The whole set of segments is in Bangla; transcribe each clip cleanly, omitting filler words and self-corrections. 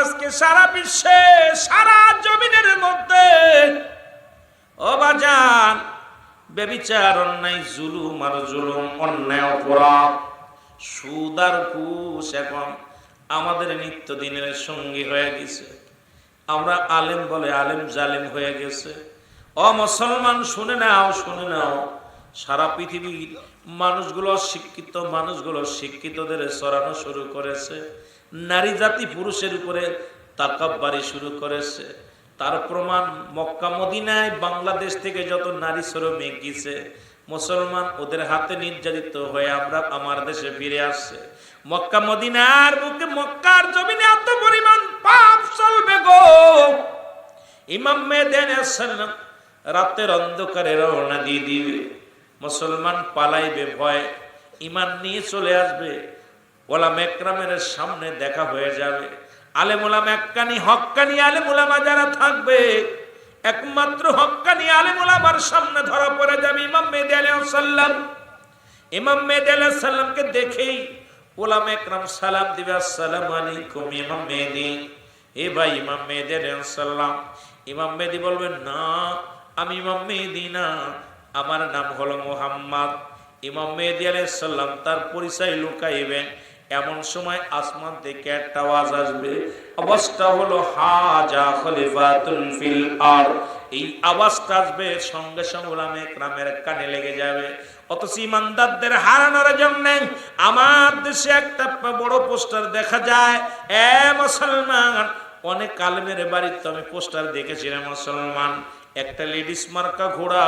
আজকে সারা বিশ্বে সারা জমিনের মধ্যে ও বাজান ব্যভিচার, অন্যায়, জুলুম আর জুলুম, অন্যায়, অপরাধ, সুদ আর ঘুষ এখন আমাদের নিত্যদিনের সঙ্গী হয়ে গেছে। আমরা আলেম বলে আলেম জালেম হয়ে গেছে। ও মুসলমান শুনে নাও, শুনে নাও, সারা পৃথিবীর মানুষগুলো শিক্ষিত, মানুষগুলো শিক্ষিতদের সরানো শুরু করেছে। নারী জাতি পুরুষের উপরে তাকাব্বারি শুরু করেছে। তার প্রমাণ মক্কা মদিনায় বাংলাদেশ থেকে যত নারী শ্রমিক গেছে, মুসলমান ওদের হাতে নির্যাতিত হয়ে আমরা আমার দেশে ফিরে আসছে। মক্কা মদিনার বুকে, মক্কার জমিনে এত পরিমাণ পাপ চলবে গো। ইমাম মেহেদী আলাইহিস সালাম রাতের অন্ধকারে রওনা দিয়ে দিবে, মুসলমান পালাইবে ভয়, ঈমান নিয়ে চলে আসবে, ওলামা একরামের সামনে দেখা হয়ে যাবে। আলেম ওলামা এককানি হক্কানি আলেম ওলামা যারা থাকবে, একমাত্র হক্কানি আলেম ওলামার সামনে ধরা পড়ে যাবে ইমাম মেহেদী আলাইহিস সালাম। ইমাম মেহেদী আলাইহিস সালামকে দেখেই ওলামা একরাম সালাম দিবে, আসসালামু আলাইকুম ইমাম মেহেদী। এ ভাই ইমাম মেহেদী আলাইহিস সালাম। ইমাম মেহেদী বলবেন, না আমি ইমাম মেহেদী না, আমার নাম হলো মুহাম্মদ। ইমাম মেহেদী আলাইহিস সালাম তার পরিচয় লুকাইবেন। এমন সময় আসমান থেকে একটা আওয়াজ আসবে, আওয়াজটা হলো হাজা খলিফাতুন ফিল আরদ। এই আওয়াজটা আসবে, সঙ্গে সঙ্গে ওলামা একরামের কানে লেগে যাবে। অথচ ইমানদারদের হারানোর জন্য আমার দেশে একটা বড় পোস্টার দেখা যায়, এ মুসলমান, অনেক আলেমের বাড়িতে আমি পোস্টার দেখেছিলাম মুসলমান, একটা লেডিস মার্কা ঘোড়া,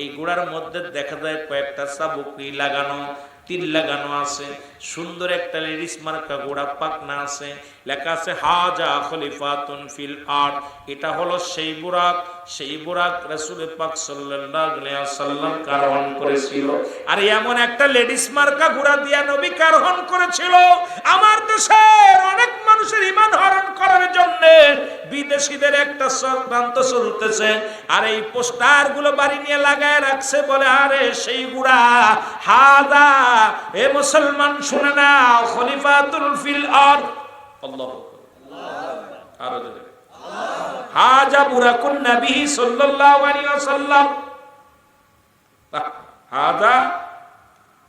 এই ঘোড়ার মধ্যে দেখা যায় কয়েকটা চাবুকরি লাগানো, তীর লাগানো আছে, সুন্দর একটা লেডিস মার্কা ঘোড়া পাকনা আছে, লেখা আছে হাজা খলিফাতুন ফিল আরদ। এটা হলো সেই বুরাক, সেই বুরাক রাসূল পাক সাল্লাল্লাহু আলাইহি ওয়াসাল্লাম কারণ করেছিল। আর এমন একটা লেডিস মার্কা ঘোড়া দিয়া নবী কারণ করেছিল। আমার দেশের অনেক মানুষের ঈমান হরণ করার জন্য বিদেশিদের একটা চক্রান্ত চলতেছে, আর এই পোস্টার গুলো বাড়ি নিয়ে লাগায় রাখছে, বলে আরে সেই ঘোড়া হাজা, এ মুসলমান শুনে নাও, খলিফাতুল ফিল আরদ। আল্লাহু আকবার, আরো জোরে, হাজা বুরাকুন নবী সাল্লাল্লাহু আলাইহি ওয়াসাল্লাম, হাজা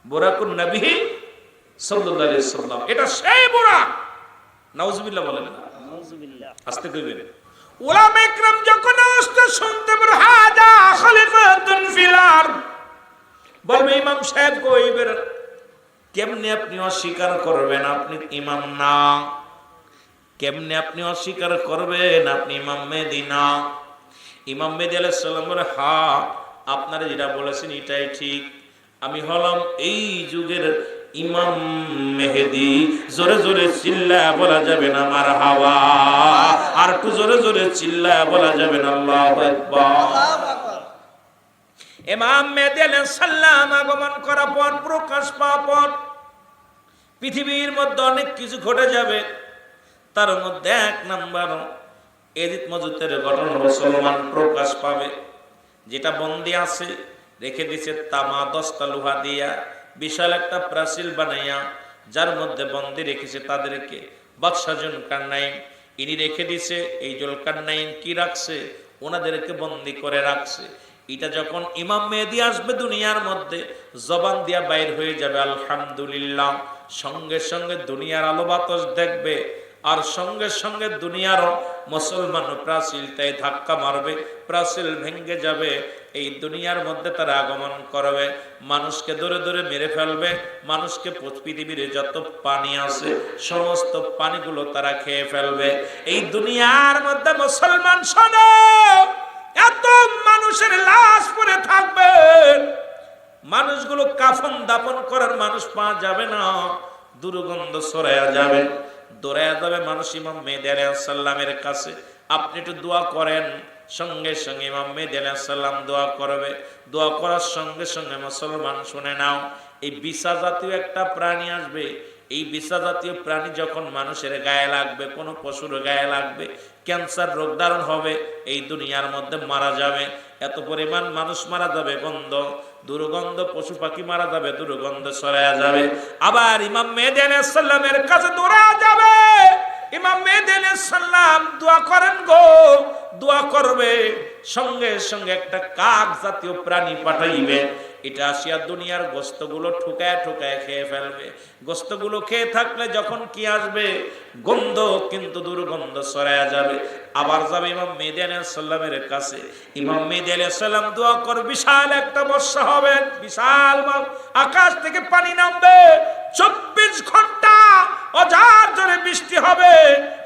বুরাকুন নবী সাল্লাল্লাহু আলাইহি ওয়াসাল্লাম। এটা সেই বুরাক। নাউজুবিল্লাহ বলেন না, নাউজুবিল্লাহ, আস্তে কইবেন। উলামা ইকরাম যখন আওয়াজটা শুনতে পারে হাজা খলিফাতুন ফিল আরদ, বলবে ইমাম সাহেব কইবেন, কেমনে আপনি অস্বীকার করবেন আপনি ইমাম না? কেমনে আপনি অস্বীকার করবেন আপনি ইমাম মেহেদী না? ইমাম মেহেদী আলাইহিস সালাম বলে, হ্যাঁ আপনারা যেটা বলেছেন এটাই ঠিক, আমি হলাম এই যুগের ইমাম মেহেদী। জোরে জোরে চিল্লায়া বলা যাবে না মারহাবা, আর একটু জোরে জোরে চিল্লায়া বলা যাবে না আল্লাহু আকবার। ইমাম মেহেদী আলাইহিস সালাম আগমন করার পর, প্রকাশ পাওয়ার পর পৃথিবীর মধ্যে অনেক কিছু ঘটে যাবে। তার মধ্যে এক নাম্বার এজিদ মজুদের ঘটনা মুসলমান প্রকাশ পাবে। যেটা বন্দি আছে রেখে দিছে তামা 10টা লোহা দিয়া বিশাল একটা প্রাচীর বানাইয়া, যার মধ্যে বন্দি রেখেছে তাদেরকে বাদশাহ জুলকারনাইন। ইনি রেখে দিছে, এই জুলকারনাইন কি রাখছে, ওনাদেরকে বন্দি করে রাখছে। এটা যখন ইমাম মেহেদী আসবে দুনিয়ার মধ্যে, জবান দিয়া বাইর হয়ে যাবে আলহামদুলিল্লাহ, সঙ্গে সঙ্গে দুনিয়ার আলো বাতাস দেখবে, আর সঙ্গে সঙ্গে দুনিয়ার মুসলমান প্রাচীরটাই ধাক্কা মারবে, প্রাচীর ভেঙে যাবে। এই দুনিয়ার মধ্যে তারা আগমন করবে, মানুষকে ধরে ধরে মেরে ফেলবে, মানুষকে পৃথিবীর যত পানি আছে সমস্ত পানিগুলো তারা খেয়ে ফেলবে। এই দুনিয়ার মধ্যে মুসলমান শোনো, এত মানুষের লাশ পড়ে থাকবে, মানুষগুলো কাফন দাফন করার মানুষ পাওয়া যাবে না, দুর্গন্ধ ছড়ায়া যাবে, দৌড়ায়া যাবে মানুষ ইমাম মেহেদী আলাইহিস সালামের কাছে, আপনি একটু দোয়া করেন। সঙ্গে সঙ্গে ইমাম মেহেদী আলাইহিস সালাম দোয়া করবে। দোয়া করার সঙ্গে সঙ্গে মুসলমান শুনে নাও, এই বিছা জাতীয় একটা প্রাণী আসবে। এই বিছা জাতীয় প্রাণী যখন মানুষের গায়ে লাগবে, কোনো পশুর গায়ে লাগবে, ক্যান্সার রোগ ধারণ হবে, এই দুনিয়ার মধ্যে মারা যাবে। এত পরিমাণ মানুষ মারা যাবে, গন্ধ দুর্গন্ধ, পশু পাখি মারা যাবে, দুর্গন্ধ ছড়ায়া যাবে। আবার ইমাম মেহেদী আলাইহিস সালামের কাছে দৌড়া যাবে। ইমাম মেহেদী আলাইহিস আলাইহিস সালাম দোয়া করেন গো, দোয়া করবে, সঙ্গে সঙ্গে একটা কাক জাতীয় প্রাণী পাঠাইবে, এটা আসিয়া দুনিয়ার গোস্তগুলো ঠুকায় ঠুকায় খেয়ে ফেলবে। গোস্তগুলো খেয়ে থাকলে যখন কি আসবে, গন্ধ, কিন্তু দুর্গন্ধ ছড়ায়া যাবে। আবার যাবে ইমাম মেহেদী আলাইহিস সালামের কাছে। ইমাম মেহেদী আলাইহিস সালাম দোয়া করে, বিশাল একটা বর্ষা হবে, বিশাল আকাশ থেকে পানি নামবে, 24 ঘন্টা অঝার জোরে বৃষ্টি হবে,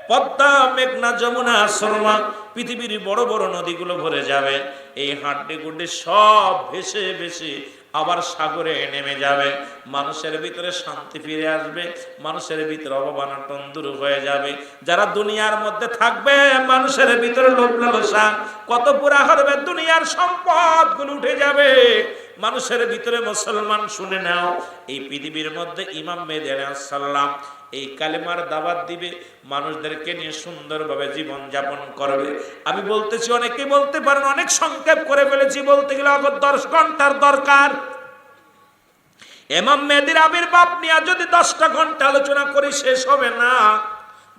পদ্মা, মেঘনা, যমুনা, সুরমা, পৃথিবীর বড় বড় নদীগুলো ভরে যাবে। এই হাড্ডি গুড্ডি সব ভেসে ভেসে আবার সাগরে নেমে যাবে। মানুষের ভিতরে শান্তি ফিরে আসবে, মানুষের ভিতরে অভাব-অনটন দূর হয়ে যাবে। যারা দুনিয়ার মধ্যে থাকবে, মানুষের ভিতরে লোভ লালসা কত পুরা হবে, দুনিয়ার সম্পদ গুলো উঠে যাবে। মানুষের ভিতরে, মুসলমান শুনে নাও, এই পৃথিবীর মধ্যে ইমাম মেহেদী আলাইহিস সালাম এই কালেমার দাওয়াত দিবে, মানুষদেরকে নিয়ে সুন্দরভাবে জীবন যাপন করবে। আমি বলতেছি, অনেকেই বলতে পারেন অনেক সংক্ষেপ করে ফেলেছি, বলতে গেলে 10 ঘন্টার দরকার। ইমাম মেহেদীর আবির্ভাব নিয়ে যদি 10টা ঘন্টা আলোচনা করি শেষ হবে না।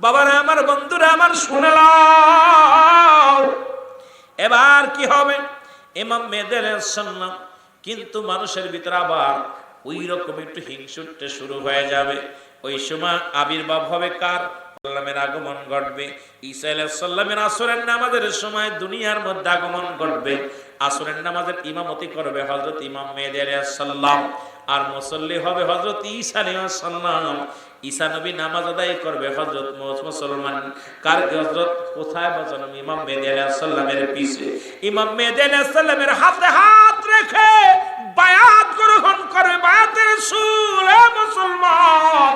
বাবারা আমার, বন্ধুরা আমার, শুনে নাও, এবার কি হবে? ইমাম মেহেদী আলাইহিস সালাম কিন্তু মানুষের ভিতরে আবার ওই রকম একটু হিংসুটে শুরু হয়ে যাবে। ওই সময় আবির্ভাব হবে কার? সাল্লামের আগমন ঘটবে। ঈসা আলাইহিস সালামের আসরের নামাজের সময় দুনিয়ার মধ্যে আগমন ঘটবে। আসরের নামাজের ইমামতি করবে হযরত ইমাম মেহেদী আলাইহিস সালাম, আর মুসল্লি হবে হযরত ঈসা আলাইহিস সালাম। ঈসা নবী নামাজ আদায় করবে হযরত মুসলমান কার? হযরত কোথায় বাজানো? ইমাম মেহেদী আলাইহিস সালামের পিছে। ইমাম মেহেদী আলাইহিস সালামের হাতে হাত রেখে বায়াত গ্রহণ করে, বায়াতের রাসূল, হে মুসলমান,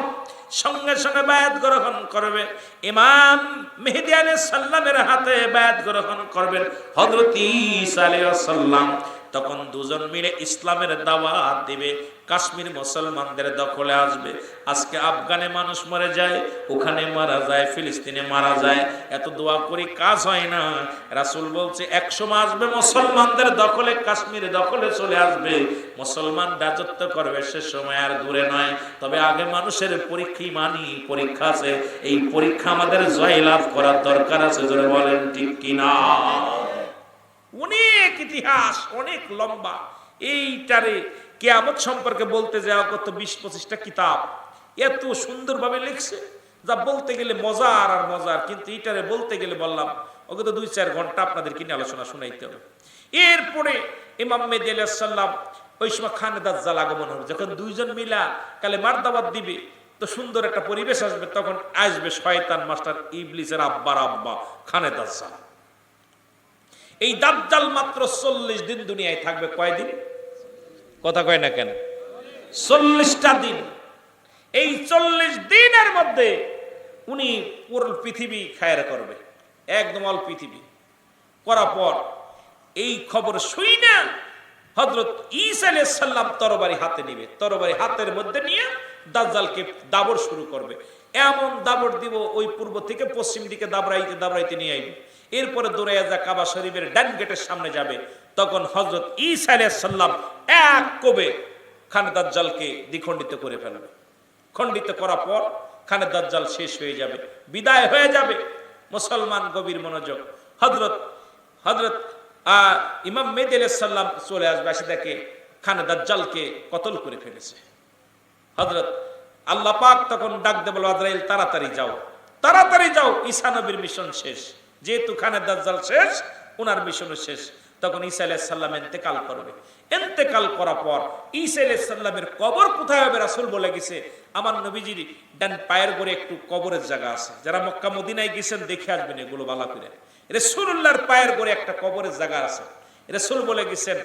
সঙ্গে সঙ্গে বায়াত গ্রহণ করবে। ইমাম মেহেদী আলাইহিস সালামের হাতে বায়াত গ্রহণ করবেন হযরত ঈসা আলাইহিস সালাম। তখন দুজন মিলে ইসলামের দাওয়াত দিবে, কাশ্মীর মুসলমানদের দখলে আসবে। আজকে আফগানে মানুষ মরে যায়, ওখানে মারা যায়, ফিলিস্তিনে মারা যায়, এত দোয়া করি কাজ হয় না। রাসূল বলছে 1 সময় আসবে মুসলমানদের দখলে, কাশ্মীর দখলে চলে আসবে, মুসলমান রাজত্ব করবে, সে সময় আর দূরে নয়। তবে আগে মানুষের পরীক্ষা, মানি পরীক্ষা আছে, এই পরীক্ষা আমাদের জয়লাভ করার দরকার আছে। জোরে বলেন ঠিক কিনা? অনেক ইতিহাস, অনেক লম্বা। এইটারে কিয়ামত সম্পর্কে বলতে যাওয়া কত 20-25টা কিতাব এত সুন্দরভাবে লিখছে, যা বলতে গেলে মজার আর মজার, কিন্তু এইটারে বলতে গেলে বললাম ওকে তো 2-4 ঘন্টা আপনাদের কিনে আলোচনা শোনাইতে হবে। এরপরে ইমাম মেহেদী আলাইহিস সালাম ওই সময় খানে দাজ্জাল আগমন হবে। যখন দুইজন মিলা কালেমার দাওয়াত দিবে, তো সুন্দর একটা পরিবেশ আসবে, তখন আসবে শয়তান মাস্টার ইবলিসের আব্বার আব্বা খানে দাজ্জাল। এই দাজ্জাল মাত্র 40 দিন দুনিয়ায় থাকবে। কয়দিন? কথা কয় না কেন? 40টা দিন। এই 40 দিনের মধ্যে উনি পুরো পৃথিবী খায়ের করবে, একদম অল পৃথিবী করার পর এই খবর শুই না হযরত ঈসা আলাইহিস সালাম তরবারি হাতে নিবে, তরবারি হাতের মধ্যে নিয়ে দাজ্জালকে দাবড় শুরু করবে। এমন দাবড় দিব, ওই পূর্ব থেকে পশ্চিম দিকে দাবড়াইতে দাবড়াইতে নিয়ে আইবে। এরপরে দৌড়াইয়া যা কাবা শরীফের ডান গেটের সামনে যাবে, তখন হযরত ঈসা আলাইহিস সালাম এক কোবে খানে দাজ্জালকে দ্বিখণ্ডিত করে ফেলবে। খণ্ডিত করার পর খানে দাজ্জাল শেষ হয়ে যাবে, বিদায় হয়ে যাবে। মুসলমান গভীর মনোযোগ। হযরত ইমাম মেহেদী আলাইহিস সালাম চলে আসবে, এসে দেখে খানে দাজ্জালকে কতল করে ফেলেছে। হযরত আল্লাহ পাক তখন ডাক দিয়ে বলে, আজরাইল তাড়াতাড়ি যাও, তাড়াতাড়ি যাও, ঈসা নবীর মিশন শেষ। যেহেতু খানে দাজ্জাল শেষ, ওনার মিশনও শেষ। তখন ঈসা আলাইহিস সালাম ইন্তেকাল করবে। ইন্তেকাল করার পর ঈসা আলাইহিস সালামের কবর কোথায় হবে? রাসূল বলে গেছে, আমার নবীজির ডান পায়ের গোড়ে একটু কবরের জায়গা আছে, যারা মক্কা মদিনায় গেছেন দেখে আসবেন এগুলো ভালো করে। রাসূলুল্লাহর পায়ের গোড়ে একটা কবরের জায়গা আছে। রাসূল বলে গেছেন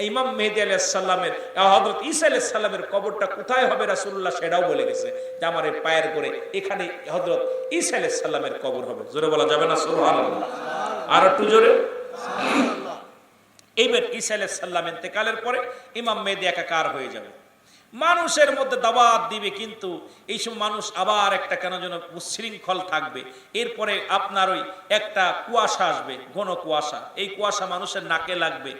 ইমাম মেহেদী আলাইহিস সালামের, হযরত ঈসা আলাইহিস সালামের কবরটা কোথায় হবে রাসূলুল্লাহ সেটাও বলে গেছে, যে আমার এই পায়ের গোড়ে এখানে হযরত ঈসা আলাইহিস সালামের কবর হবে। জোরে বলা যাবে না সুবহানাল্লাহ? আর একটু জোরে। এইবার ঈসা আলাইহিস সালাম ইন্তেকালের পরে ইমাম মেহেদী একাকার হয়ে যাবে, মানুষের মধ্যে দাওয়াত দিবে, কিন্তু এই সব মানুষ আবার একটা কেন যেন উচ্ছৃঙ্খল থাকবে। এরপরে আপনার ওই একটা কুয়াশা আসবে, ঘন কুয়াশা, এই কুয়াশা মানুষের নাকে লাগবে।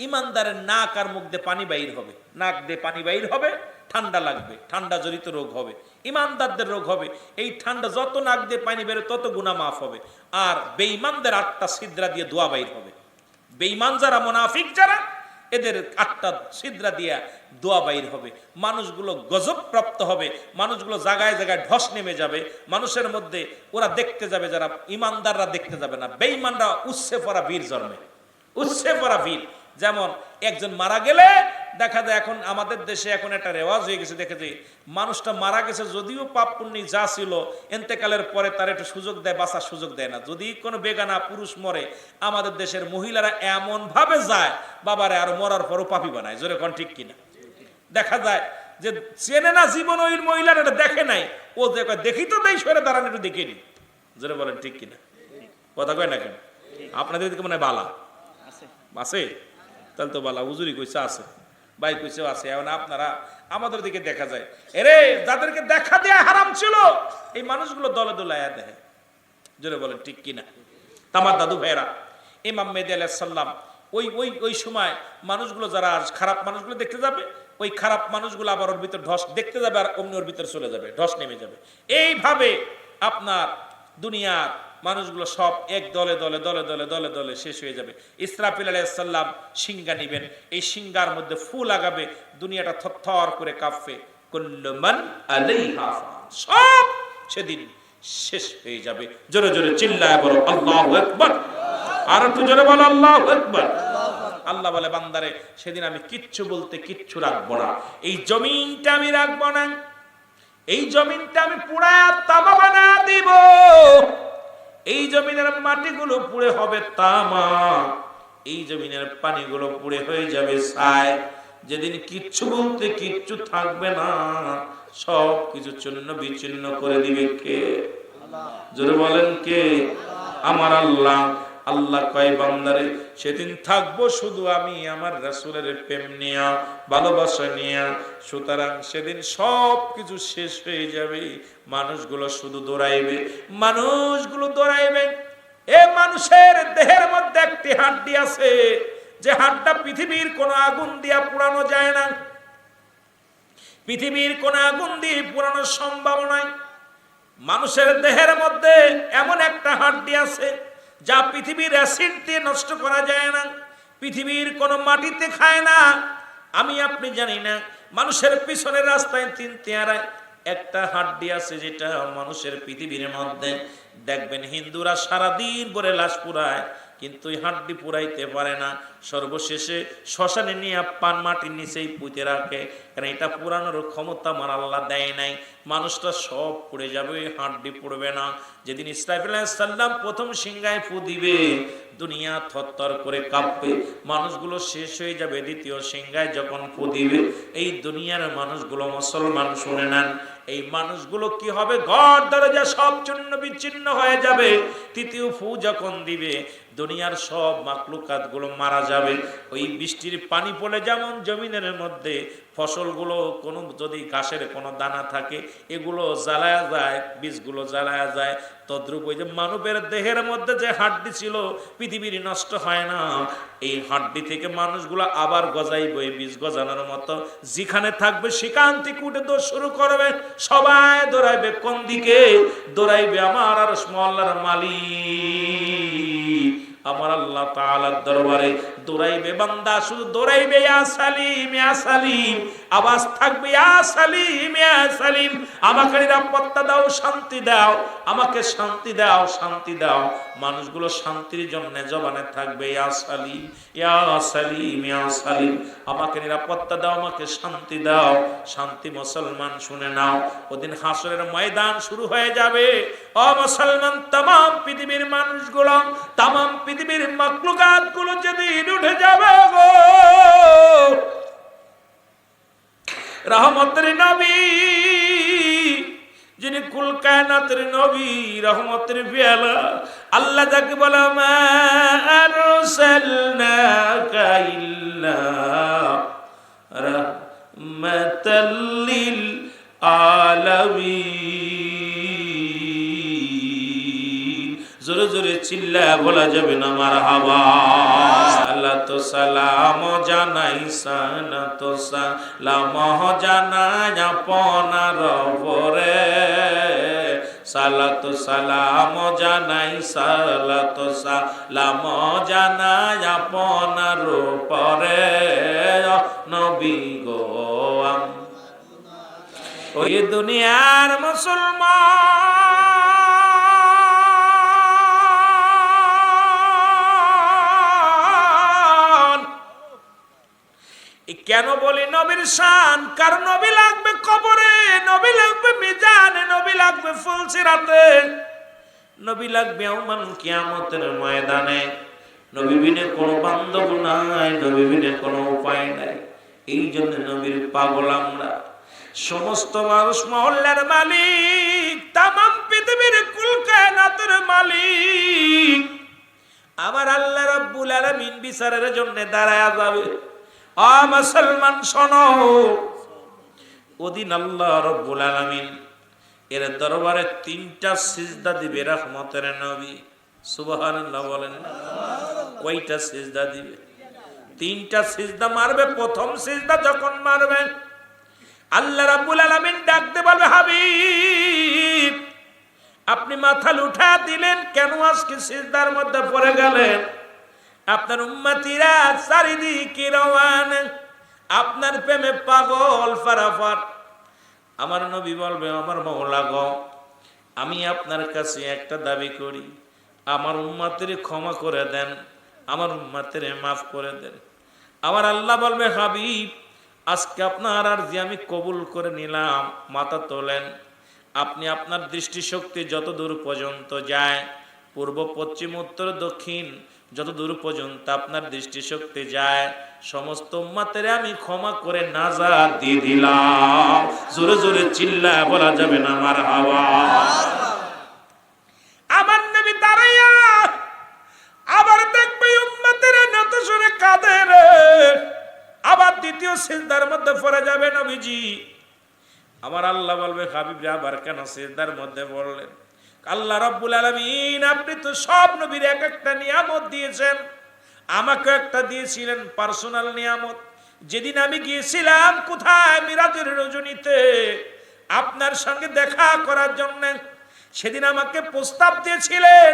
ইমানদারের নাক আর মুখ দিয়ে পানি বাইর হবে, নাক দিয়ে পানি বাইর হবে, ঠান্ডা লাগবে, ঠান্ডা জনিত রোগ হবে, ইমানদারদের রোগ হবে। এই ঠান্ডা যত নাক দিয়ে পানি বেরো তত গুনাহ মাফ হবে। আর বেঈমানদের 8টা ছিদ্রা দিয়ে দোয়া বাইর হবে। বেঈমান যারা, মুনাফিক যারা, এদের 8টা ছিদ্রা দিয়া দোয়া বাইর হবে। মানুষগুলো গজব প্রাপ্ত হবে, মানুষগুলো জায়গায় জায়গায় ঢস নেমে যাবে মানুষের মধ্যে। ওরা দেখতে যাবে, যারা ইমানদাররা দেখতে যাবে না, বেঈমানরা উচ্ছে পড়া বীর জন্মে, উচ্ছে পড়া বীর। যেমন একজন মারা গেলে দেখা যায়, এখন আমাদের দেশে এখন একটা রেওয়াজ হয়ে গেছে, দেখে যে মানুষটা মারা গেছে যদিও পাপ পুণ্য যা ছিল, এন্তেকালের পরে তার একটু সুযোগ দেয়, বাঁচার সুযোগ দেয় না। যদি কোনো বেগানা পুরুষ মরে, আমাদের দেশের মহিলারা এমন ভাবে যায় বাবারে আর মরার পরও পাপি বানায়। জোরে কোন ঠিক কিনা? দেখা যায় যে চেনে না জীবন ওই মহিলার, এটা দেখে নাই, ও দেখি তো দেই সরে দাঁড়ান একটু দেখিনি। জোরে বলেন ঠিক কিনা? কথা কয় না কেন? আপনাদের দিকে মনে হয় বালা আছে, তাহলে তো বালা। হুজুরি কইছে আছে, ভাই কইছে আছে। এখন আপনারা আমাদের দিকে দেখা যায়, এরে যাদেরকে দেখা দেয়া হারাম ছিল, এই মানুষগুলো দলে দলে আয়া দেখে। জোরে বলেন ঠিক কিনা? তামার দাদু ভাইরা, ইমাম মেহদী আলাইহিস সালাম ওই ওই ওই সময় মানুষগুলো যারা খারাপ মানুষগুলো দেখতে যাবে, ওই খারাপ মানুষগুলো আবার ওর ভিতর ঢস দেখতে যাবে, আর অমনি ওর ভিতর চলে যাবে, ঢস নেমে যাবে। এইভাবে আপনার দুনিয়ার মানুষগুলো সব এক দলে দলে দলে দলে দলে দলে শেষ হয়ে যাবে। ইসরাফিল আলাইহিস সালাম সিংহা নিবেন, এই সিংহার মধ্যে ফু লাগাবে, দুনিয়াটা থরথর করে কাঁপবে। কুল্লু মান আলাইহা ফান, সব সেদিন শেষ হয়ে যাবে। জোরে জোরে চিল্লায় বলো আল্লাহু আকবার। আর একটু জোরে বলো আল্লাহু আকবার। আল্লাহ বলে, বান্দারে সেদিন আমি কিচ্ছু বলতে কিচ্ছু রাখবো না, এই জমিনটা আমি রাখবো না, এই জমিনটা আমি পুড়ায়া তামা বানা দিব, এই জমিনের মাটিগুলো পুড়ে হবে তামা, এই জমিনের পানিগুলো পুড়ে হয়ে যাবে ছাই। যেদিন কিচ্ছু বলতে কিচ্ছু থাকবে না, সব কিছু চূর্ণ বিচ্ছিন্ন করে দিবে কে? জোরে বলেন কে? আমার আল্লাহ। আল্লাহ কয়, বান্দারে সেদিন থাকবো শুধু আমি আমার রাসূলের প্রেম নিয়া, ভালোবাসা নিয়া। সুতরাং সেদিন সব কিছু শেষ হয়ে যাবে, মানুষগুলো শুধু দৌড়াইবে, মানুষগুলো দৌড়াইবে। এ মানুষের দেহের মধ্যে একটি হাড্ডি আছে, যে হাড্ডা পৃথিবীর কোন আগুন দিয়া পুরানো যায় না, পৃথিবীর কোন আগুন দিয়ে পুরানোর সম্ভাবনা নাই। মানুষের দেহের মধ্যে এমন একটা হাড্ডি আছে যা পৃথিবীর অ্যাসিড দিয়ে নষ্ট করা যায় না, পৃথিবীর কোন মাটিতে খায় না। আমি আপনি জানি না, মানুষের পিছনের রাস্তায় 3 তেয়ারায় একটা হাড্ডি আছে, যেটা মানুষের পৃথিবীর মধ্যে দেখবেন হিন্দুরা সারাদিন ভরে লাশ পুরায়, কিন্তু এই হাড্ডি পুরাইতে পারে না। সর্বশেষে শ্মশানে নিয়ে পান মাটির নিচেই পুঁতে রাখে, কারণ এটা পুরানোর ক্ষমতা আমার আল্লাহ দেয় নাই। মানুষটা সব পুড়ে যাবে, ওই হাড্ডি পুড়বে না। যেদিন ইসরাফিল আলাইহিস সালাম প্রথম সিংহায় ফু দিবে, দুনিয়া থরথর করে কাঁপবে, মানুষগুলো শেষ হয়ে যাবে। দ্বিতীয় সিংহায় যখন ফু দিবে, এই দুনিয়ার মানুষগুলো, মুসলমান শুনে নেন, এই মানুষগুলো কি হবে? ঘর দরজা সব চূর্ণ বিচ্ছিন্ন হয়ে যাবে। তৃতীয় ফু যখন দিবে, দুনিয়ার সব মাখলুকাত গুলো মারা যাবে। ওই বৃষ্টির পানি পড়ে যেমন জমিনের মধ্যে ফসলগুলো, কোনো যদি ঘাসের কোনো দানা থাকে, এগুলো জ্বালায়া যায়, বীজগুলো জ্বালায়া যায়, তদ্রূপ ওই যে মানবের দেহের মধ্যে যে হাড্ডি ছিল, পৃথিবীর নষ্ট হয় না, এই হাড্ডি থেকে মানুষগুলো আবার গজাইবে, বীজ গজানোর মতো। যেখানে থাকবে সেখান থেকে উঠে দৌড় শুরু করবে, সবাই দৌড়াইবে কোন দিকে? দৌড়াইবে আমার আর আল্লাহর মালিক, আমার আল্লাহ তাআলার দরবারে দৌড়াইবে। বান্দা শুধু দৌড়াইবে, ইয়া সালিম ইয়া সালিম, আওয়াজ থাকবে ইয়া সালিম ইয়া সালিম, আমাকে নিরাপত্তা দাও, শান্তি দাও, আমাকে শান্তি দাও, শান্তি দাও। মানুষগুলো শান্তির জন্য জবানে থাকবে ইয়া সালিম ইয়া সালিম ইয়া সালিম, আমাকে নিরাপত্তা দাও, আমাকে শান্তি দাও। শান্তি মুসলমান শুনে নাও, ওদিন হাসরের ময়দান শুরু হয়ে যাবে। ও মুসলমান, तमाम পৃথিবীর মানুষগুলো, तमाम পৃথিবীর মাখলুকাত গুলো যেদিন উঠে যাবে গো, রহমতের নবী, যিনি কুল কায়নাতের নবী, রহমতের পেয়ালা, আল্লাহ যাকে বলে মা আরসালনাকা ইল্লা রাহমাতাল লিল আলামিন। জোরে জোরে চিল্লা বলা যাবে না মারহাবা। সালাতু সালাম জানাই সালাতু সালাম জানাই আপনার উপরে সালাতু সালাম জানাই সালাতু সালাম জানাই আপনার উপরে নবী গো ওই দুনিয়ার মুসলমান কেন বলি নবীর শান? কারণ নবী লাগবে কবরে, নবী লাগবে মিজানে, নবী লাগবে ফুলসিরাতে, নবী লাগবে ইয়াউমুল কিয়ামতের ময়দানে। নবী বিনে কোনো বান্ধব নাই, নবী বিনে কোনো উপায় নাই। এই জন্য নবীর পাগল আমরা। সমস্ত মানুষ মহল্লার মালিক, তামাম পৃথিবীর কুল কায়নাতের মালিক আমার আল্লাহ রাব্বুল আলামিন বিচারের জন্য দাঁড়ায়া যাবে। আ মুসলমান শোনো, ওদিন আল্লাহ রাব্বুল আলামিন এর দরবারে 3টা সিজদা দিবে রহমতের নবী। সুবহানাল্লাহ বলেন। কয়টা সিজদা দিবে? 3টা সিজদা মারবে। প্রথম সিজদা যখন মারবে আল্লাহ রাব্বুল আলামিন ডাকতে বলবে, হাবিব আপনি মাথা উঠা দিলেন কেন? আজকে সিজদার মধ্যে পড়ে গেলেন। আপনার উম্মতিরা চারিদিকে রওয়ানা, আপনার প্রেমে পাগল ফারাফার। আমার নবী বলবে, আমার মাওলা গো, আমি আপনার কাছে একটা দাবি করি, আমার উম্মতের ক্ষমা করে দেন, আমার উম্মতের মাফ করে দেন। আমার আল্লাহ বলবে, হাবিব আজকে আপনার আরজি আমি কবুল করে নিলাম। মাথা তোলেন। আপনি আপনার দৃষ্টিশক্তি যত দূর পর্যন্ত যায়, পূর্ব পশ্চিম উত্তর দক্ষিণ যত দূর পর্যন্ত আপনার দৃষ্টিশক্তি যায়, সমস্ত উম্মতের আমি ক্ষমা করে নাজাত দিয়ে দিলাম। জোরে জোরে চিল্লায় বলা যাবে না মারহাবা। আমার নবী দাঁড়াইয়া আবার দেখবে উম্মতের নত সুরে কাঁদে রে। আবার দ্বিতীয় সিজদার মধ্যে পড়ে যাবে নবীজি। আমার আল্লাহ বলবে, হাবিব রে আবার কেন সিজদার মধ্যে পড়লেন? আল্লাহ রাব্বুল আলামিন আপনি তো সব নবীর এক একটা নিয়ামত দিয়েছেন, আমাকে একটা দিয়েছিলেন পার্সোনাল নিয়ামত। যেদিন আমি গিয়েছিলাম কোথায়? মিরাজের রজনীতে আপনার সঙ্গে দেখা করার জন্য, সেদিন আমাকে প্রস্তাব দিয়েছিলেন,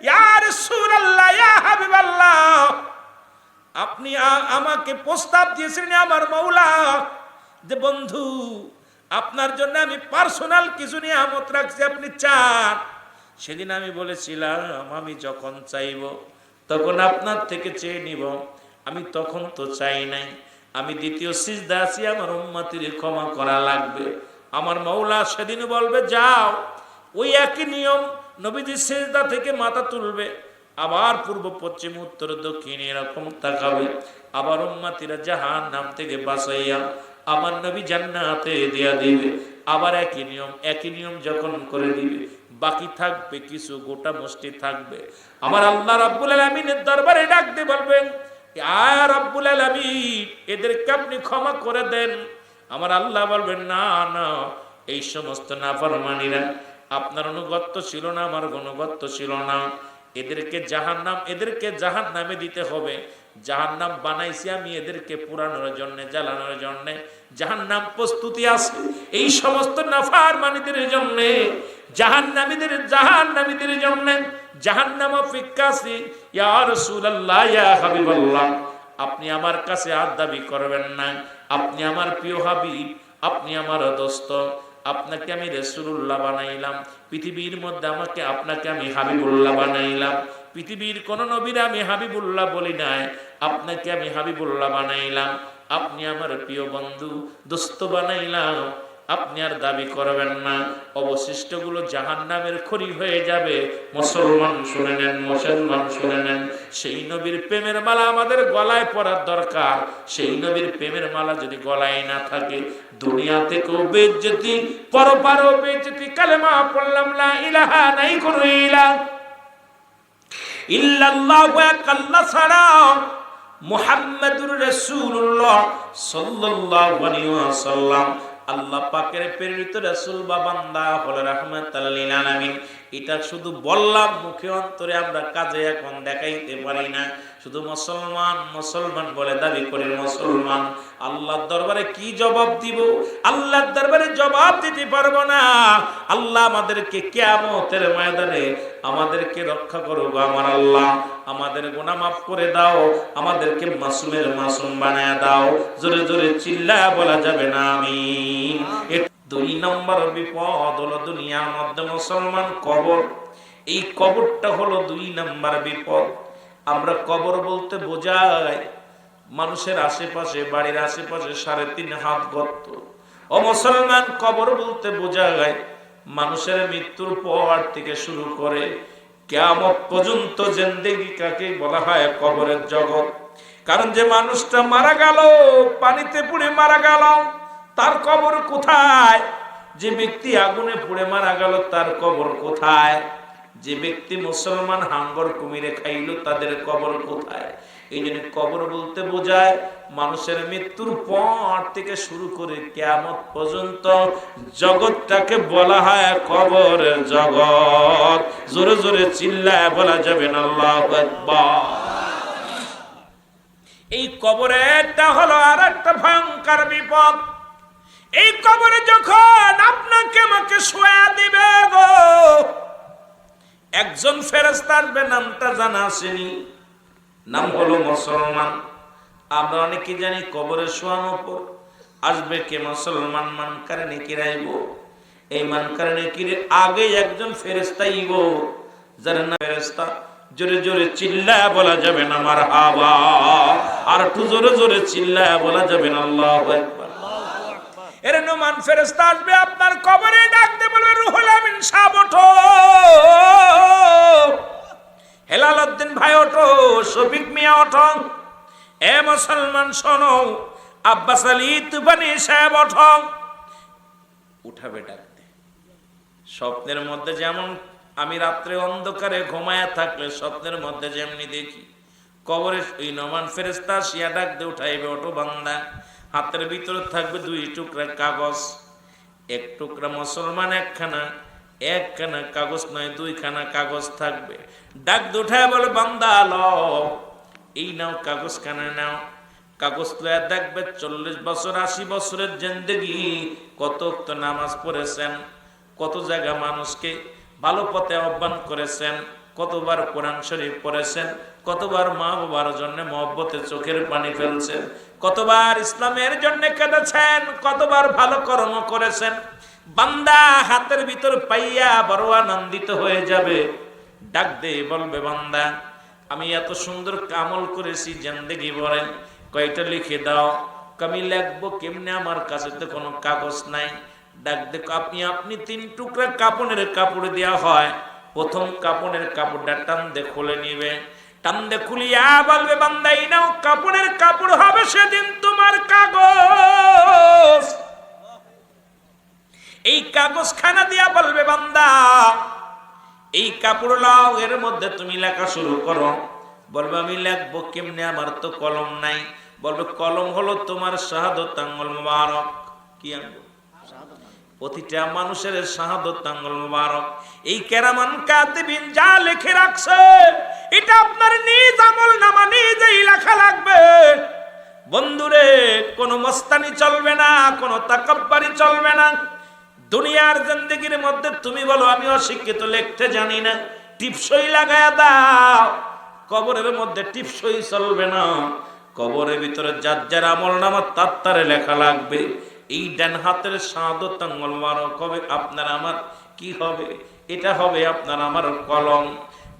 ইয়া রাসূলুল্লাহ, ইয়া হাবিবাল্লাহ, আপনি আমাকে প্রস্তাব দিয়েছিলেন আমার মাওলা যে বন্ধু আপনার জন্য আমি পার্সোনাল কিছু নিয়ামত রাখছি, আপনি চান। সেদিন আমি বলেছিলাম আমি যখন চাইব তখন আপনার থেকে চেয়ে নিব। আমি তখন তো চাই নাই, আমি দ্বিতীয় সিজদা আছি, আমার উম্মতের ক্ষমা করা লাগবে। আমার মাওলা সেদিন বলবে, যাও। ওই একই নিয়ম, নবীজি সিজদা থেকে মাথা তুলবে, আবার পূর্ব পশ্চিম উত্তর দক্ষিণ এরকম তাকাবে। আবার উম্মতিরা জাহান্নাম থেকে বাঁচাইয়া আমার নবী জান্নাতে দিয়া দিবে। আবার একই নিয়ম যখন করে দিবে, বাকি থাকবে কিছু, গোটা মুষ্টি থাকবে। আমার আল্লাহ রাব্বুল আলামিনের দরবারে ডাক দিয়ে বলবেন, ইয়া রাব্বুল আলামিন এদেরকে আপনি ক্ষমা করে দেন। আমার আল্লাহ বলবেন, না না, এই সমস্ত নাফরমানীরা আপনার অনুগত্য ছিল না, আমার অনুগত্য ছিল না, এদেরকে জাহান্নামে দিতে হবে। জাহান্নাম বানাইছি আমি এদেরকে পুরানোর জন্য, জ্বালানোর জন্য। জাহান্নাম প্রস্তুতি আছে এই সমস্ত নাফরমানীদের জন্য, জাহান্নামীদের জন্য। জাহান্নাম অপেক্ষা আছে। ইয়া রাসূলুল্লাহ, ইয়া হাবিবাল্লাহ, আপনি আমার কাছে আর দাবি করবেন না। আপনি আমার প্রিয় হাবিব, আপনি আমার দোস্ত, আপনাকে আমি রাসূলুল্লাহ বানাইলাম। পৃথিবীর মধ্যে আপনাকে আমি হাবিবুল্লাহ বানাইলাম। পৃথিবীর কোন নবীর আমি হাবিবুল্লাহ বলি নাই, আপনাকে আমি হাবিবুল্লাহ বানাইলাম। আপনি আমার প্রিয় বন্ধু, দোস্ত বানাইলাম। আপনি আর দাবি করবেন না। অবশিষ্ট গুলো জাহান্নামের খড়ি হয়ে যাবে। মুসলমান শুনে নেন, সেই নবীর প্রেমের মালা আমাদের গলায় পরার দরকার। সেই নবীর প্রেমের মালা যদি গলায় না থাকে, দুনিয়া থেকেও বেইজ্জতি, পরপারও বেইজ্জতি। কালেমা পড়লাম লা ইলাহা, নাই কোনো ইলাহ ইল্লাল্লাহু, এক আল্লাহ ছাড়া, মুহাম্মাদুর রাসূলুল্লাহ সাল্লাল্লাহু আলাইহি ওয়াসাল্লাম আল্লাহ পাকের প্রেরিত রাসূল বা বান্দা হলো রাহমাতাল লিল আলামিন। এটা শুধু বললাম মুখে, অন্তরে আমরা কাজে এখন দেখাইতে পারি না। শুধু মুসলমান মুসলমান বলে দাবি করে মুসলমান। আল্লাহর দরবারে কি জবাব দিব? আল্লাহর দরবারে জবাব দিতে পারবো না। আল্লাহ আমাদেরকে কিয়ামতের ময়দানে আমাদেরকে রক্ষা করো গো আমার আল্লাহ। আমাদের গুনাহ মাফ করে দাও, আমাদেরকে মাসুমের মাসুম বানায় দাও। জোরে জোরে চিল্লায়া বলা যাবে না আমিন। দুই নম্বর বিপদ হলো দুনিয়ার মধ্যে মুসলমান কবর। এই কবরটা হলো দুই নম্বর বিপদ। আমরা কবর বলতে বোঝাই মানুষের আশেপাশে, বাড়ির আশেপাশে 3.5 হাত গর্ত। ও মুসলমান, কবর বলতে বোঝায় মানুষের মৃত্যুর পর থেকে শুরু করে কিয়ামত পর্যন্ত জিন্দেগি কাকে বলা হয় কবরের জগৎ। কারণ যে মানুষটা মারা গেল, পানিতে পুড়ে মারা গেল, তার কবর কোথায়? যে ব্যক্তি আগুনে পুড়ে মারা গেল তার কবর কোথায়? যে ব্যক্তি মুসলমান হাঙ্গর কুমিরে খাইল তাদের কবর কোথায়? এই জন্য কবর বলতে বোঝায় মানুষের মৃত্যুর পর থেকে শুরু করে কিয়ামত পর্যন্ত জগৎটাকে বলা হয় কবরের জগৎ। জোরে জোরে চিল্লায় বলা যাবে না আল্লাহু আকবার। এই কবরেরটা হলো আর একটা ভয়ঙ্কর বিপদ। এই কবরে যখন আপনাকে আমাকে শোয়া দিবে গো, একজন ফেরেশতা আসবে, নামটা জানা আসেনি, নাম হলো মুসলমান। আমরা অনেকে জানি কবরে শোয়ানোর পর আসবে কে? মুসলমান। মানকারে নেকির আইব। এই মানকারে নেকির আগে একজন ফেরেশতা আইব, জানেন না ফেরেশতা? জোরে জোরে চিল্লায়া বলা যাবে না মারহাবা। আর একটু জোরে জোরে চিল্লায়া বলা যাবে না আল্লাহু আকবার। এর নোমান ফেরেশতা আসবে, আপনার কবরে ডাক দিয়ে বলবে, রুহুল আমিন সাহেব ওঠো, হেলাল উদ্দিন ভাই ওঠো, শফিক মিয়া ওঠো, এ মুসলমান শোনো, আব্বাস আলী তুফানি সাহেব ওঠো। উঠাবে ডাক দে। স্বপ্নের মধ্যে যেমন আমি রাত্রে অন্ধকারে ঘুমায়া থাকলে স্বপ্নের মধ্যে যেমনি দেখি, কবরে ওই নোমান ফেরেশতা শিয়া ডাক দিয়ে উঠাইবে, ওঠো বান্দা। হাতের ভিতরে থাকবে 2 টুকরা কাগজ। এক টুকরা মুসলমান একখানা কাগজ নয়, 2খানা কাগজ থাকবে। ডাক দুঠায় বলে, বান্দা লও, এই নাও কাগজ খানা নাও। কাগজ লয়া দেখবে 40 বছর 80 বছরের জিন্দেগি, কত তো নামাজ পড়েছেন, কত জায়গা মানুষকে ভালো পথে আহ্বান করেছেন, কতবার কোরআন শরীফ পড়েছেন, কতবার মা বাবার জন্য মহব্বতে চোখের পানি ফেলছেন, কতবার ইসলামের জন্য কেঁদেছেন, কতবার ভালো কর্ম করেছেন। বান্দা হাতের ভিতর পাইয়া বড় আনন্দিত হয়ে যাবে। ডাক দিয়ে বলবে, বান্দা আমি এত সুন্দর আমল করেছি জিন্দেগি ভরে, কয়টা লিখে দাও। আমি লিখবো কেমনে? আমার কাছে তো কোনো কাগজ নাই। ডাক দেখো, আপনি 3 টুকরা কাপড়ের কাপড় দেওয়া হয়। প্রথম কাপড়ের কাপড়টা টান দিয়ে খুলে নিবে। টান দিয়ে খুলিয়া বলবে, বান্দা এই নাও কাপড়ের কাপড় হবে সেদিন তোমার কাগজ। এই কাগজ খানা দিয়া বলবে, বান্দা এই কাপড় লাও, এর মধ্যে তুমি লেখা শুরু করো। বলবে, আমি লিখবো কেমনে? আমার তো কলম নাই। বলবে, কলম হলো তোমার শাহাদাত আঙ্গুল মুবারক। কি আঙ্গুল? প্রতিটা মানুষের শাহাদাত আঙ্গুল মুবারক। এই কেরামান কাতিবিন যা লিখে রাখছে এটা আপনার নিজ আমলনামা নিজেই লেখা লাগবে। বন্ধুরে, কোনো মস্তানি চলবে না, কোনো তাকাব্বুরি চলবে না। দুনিয়ার জিন্দেগির মধ্যে তুমি বলো আমি অশিক্ষিত, লিখতে জানি না, টিপসই লাগায়া দাও। কবরের মধ্যে টিপসই চলবে না। কবরের ভিতরে যার যার আমলনামা তার লেখা লাগবে। এই ডান হাতের শাহাদাত আঙ্গুল মুবারক হবে আপনার আমার কি হবে? এটা হবে আপনার আমার কলম।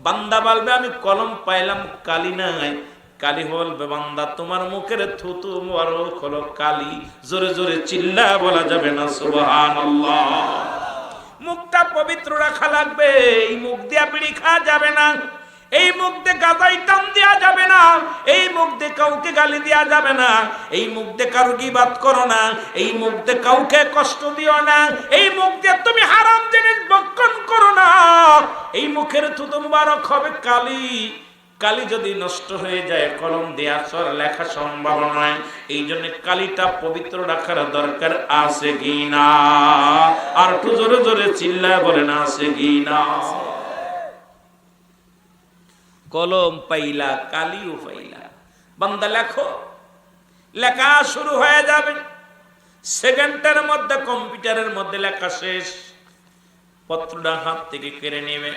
বান্দা বলবে, আমি কলম পাইলাম, কালি নাই। কালি বলবে, বান্দা তোমার মুখের থুতু মুবারক হলো কালি। জোরে জোরে চিল্লা বলা যাবে না সুবহানাল্লাহ। মুখটা পবিত্র রাখা লাগবে। এই মুখ দিয়া বিড়ি খাওয়া যাবে না, এই মুখ দিয়ে গাজাই টান দেওয়া যাবে না, এই মুখ দিয়ে কাউকে গালি দেওয়া যাবে না, এই মুখ দিয়ে কারো গীবাত করো না, এই মুখ দিয়ে কাউকে কষ্ট দিও না, এই মুখ দিয়ে তুমি হারাম জিনিস ভক্ষণ করো না। এই মুখের থুতু মুবারক হবে কালি। কালি যদি নষ্ট হয়ে যায় কলম দিয়ে আসর লেখা সম্ভব নয়। এই জন্য কালিটা পবিত্র রাখার দরকার আছে কি না? আর একটু জোরে জোরে চিল্লায় বলেন আছে কি না? কলম পাইলা, কালিও পাইলা। বান্দা লেখো, লেখা শুরু হয়ে যাবে। সেকেন্ডের মধ্যে কম্পিউটারের মধ্যে লেখা শেষ। পত্রটা হাত থেকে কেড়ে নেবে,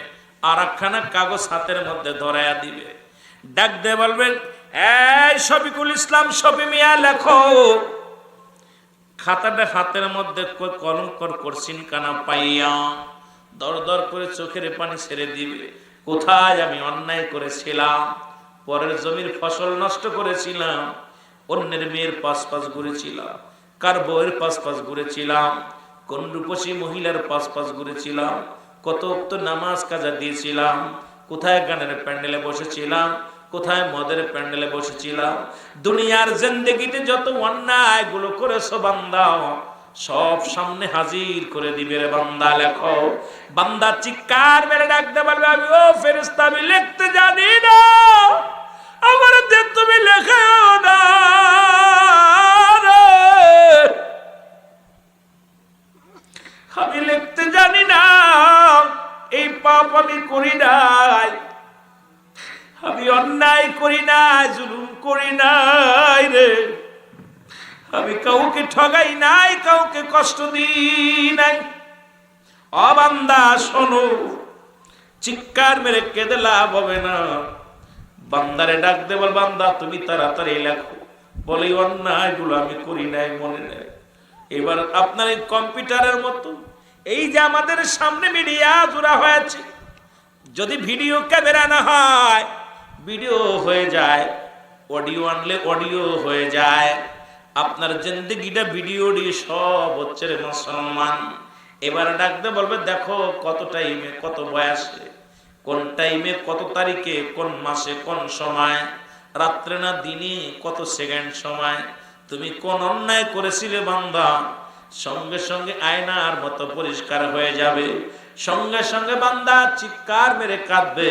আর একখানা কাগজ হাতের মধ্যে ধরাইয়া দিবে। ডাক দিয়ে বলবেন, এই শফিকুল ইসলাম, শফি মিয়া লেখো। খাতাটা হাতের মধ্যে কলম করছেন কানা পাইয়া দর দর করে চোখের পানি ছেড়ে দিবে। কোথায় আমি অন্যায় করেছিলাম, পরের জমির ফসল নষ্ট করেছিলাম, অন্যের মেয়ের পাশ পাশ ঘুরেছিলাম, কার বউয়ের পাশ পাশ ঘুরেছিলাম, কোন রূপসী মহিলার পাশ পাশ ঘুরেছিলাম, কত উক্ত নামাজ কাজা দিয়েছিলাম, কোথায় গানের প্যান্ডেলে বসেছিলাম, কোথায় মদের প্যান্ডেলে বসেছিলাম। দুনিয়ার জিন্দেগিতে যত অন্যায় গুলো করেছো বান্দা, সব সামনে হাজির করে দিবে রে বান্দা, লেখো। বান্দা চিৎকার মেরে ডাকতে পারবে, আমি ও ফেরেশতা, আমি লিখতে জানি না, আমার যে তুমি লেখাও না রে। আমি লিখতে জানি না, এই পাপ আমি করি নাই, আমি অন্যায় করি নাই, জুলুম করি নাই রে, আমি কাউকে ঠগাই নাই, কাউকে কষ্ট দিই নাই। ও বান্দা শোনো, চিৎকার মেরে কেঁদে লাভ হবে না। বান্দারে ডাক দে, বল বান্দা তুমি তাড়াতাড়ি লেখো। বলে অন্যায় গুলো আমি করি নাই, মনে নেই। এবার আপনার এই কম্পিউটারের মতো এই যে আমাদের সামনে মিডিয়া জোড়া হয়েছে, যদি ভিডিও ক্যামেরা না হয় ভিডিও হয়ে যায়, অডিও আনলে অডিও হয়ে যায়। আপনার জিন্দেগিটা ভিডিও দিয়ে সব হচ্ছে রে মুসলমান। এবার ডাকতে বলবে, দেখো কত টাইমে, কত বয়সে, কোন টাইমে, কত তারিখে, কোন মাসে, কোন সময়, রাত্রে না দিনে, কত সেকেন্ড সময় তুমি কোন অন্যায় করেছিলে বান্দা। সঙ্গে সঙ্গে আয়নার মতো পরিষ্কার হয়ে যাবে। সঙ্গে সঙ্গে বান্দা চিৎকার মেরে কাঁদবে।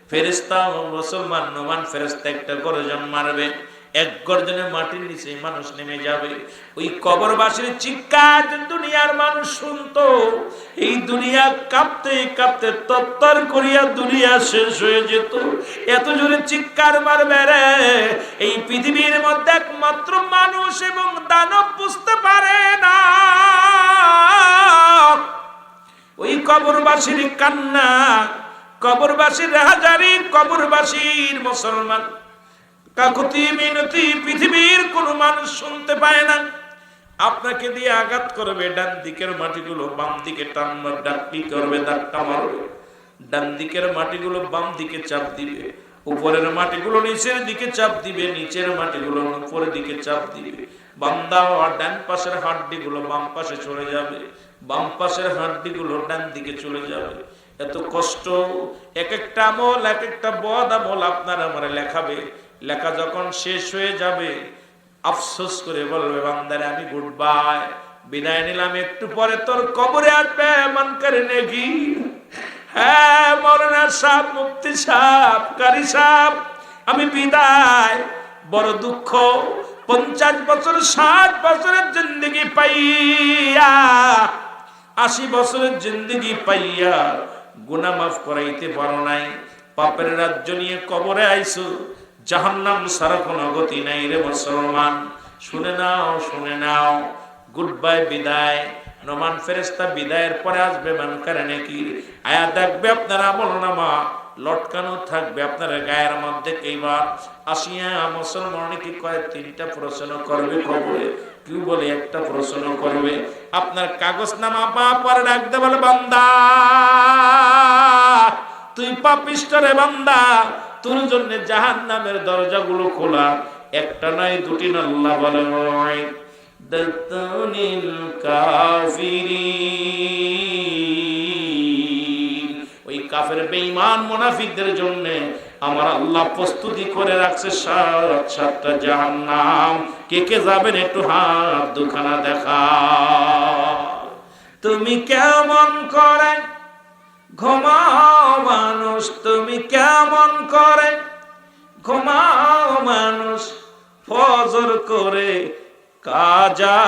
ফেরেশতা ও মুসলমান নোমান ফেরেশতা একটা গর্জন মারবে, এক গর্জনে মাটির নিচে মানুষ নেমে যাবে। ওই কবরবাসীর চিৎকার দুনিয়ার মানুষ শুনতো, এই দুনিয়া কাঁপতে কাঁপতে তত্তর করিয়া দুনিয়া শেষ হয়ে যেত। এত জোরে চিৎকার মারবে রে, এই পৃথিবীর মধ্যে একমাত্র মানুষ এবং দানব বুঝতে পারে না। ওই কবরবাসীর কান্না, কবরবাসীর হাজারি, কবরবাসীর মুসলমান কাকুতি মিনতি পৃথিবীর কোন মানুষ শুনতে পায় না। আপনাকে দিয়ে আঘাত করবে, ডান দিকের মাটিগুলো বাম দিকে টানবার ডাকটি করবে, ধাক্কা মারবে। ডান দিকের মাটিগুলো বাম দিকে চাপ দিবে, উপরের মাটিগুলো নিচের দিকে চাপ দিবে, নিচের মাটিগুলো উপরের দিকে চাপ দিবে। বান্দা আর ডান পাশের হাড্ডিগুলো বাম পাশে চলে যাবে, বাম পাশের হাড্ডিগুলো ডান দিকে চলে যাবে। এত কষ্ট, এক একটা আমল, এক একটা বদ আমল আপনার আমার লেখাবে। লেখা যখন শেষ হয়ে যাবে, আফসোস করে বলবে, বান্দারে আমি গুড বাই, বিদায় নিলাম, একটু পরে তোর কবরে আসবে মানকার নেকি। হ্যাঁ মৌলানা সাহেব, মুফতি সাহেব, কারি সাহেব, আমি বিদায়। বড় দুঃখ, 50 বছর 60 বছরের জিন্দেগি পাইয়া, 80 বছরের জিন্দেগি পাইয়া গুনাহ মাফ করাইতে পারো নাই, পাপের রাজ্য নিয়ে কবরে আইছো। জাহান্নাম ছাড়া কোনো গতি নাই রে মুসলমান। শুনে নাও, শুনে নাও, গুড বাই, বিদায়। নোমান ফেরেশতা বিদায়ের পরে আসবে মানকার নেকির আয়া, দেখবে আপনার আমল নামা লটকানো থাকবে আপনার গায়ের মধ্যে। এইবার আসিয়া মুসলমান কি করে 3টা প্রশ্ন করবে কবরে। কেউ বলে একটা প্রশ্ন করবে, আপনার কাগজ নামা বাপার ডাকতে বলে, বান্দা তুই পাপিষ্ঠ রে বান্দা, তোর জন্য জাহান্নামের দরজাগুলো খোলা, একটা নাই, দুটি না। আল্লাহ বলে, দাতানিল কাফিরিন, ওই কাফের বেঈমান মুনাফিকদের জন্য আমার আল্লাহ প্রস্তুতি করে রাখছে 7টা জাহান্নাম। কে কে যাবেন একটু হাত দুখানা দেখা। তুমি কেমন করে ঘুমাও মানুষ, তুমি কেমন করে ঘুমাও মানুষ, ফজর করে কাজা,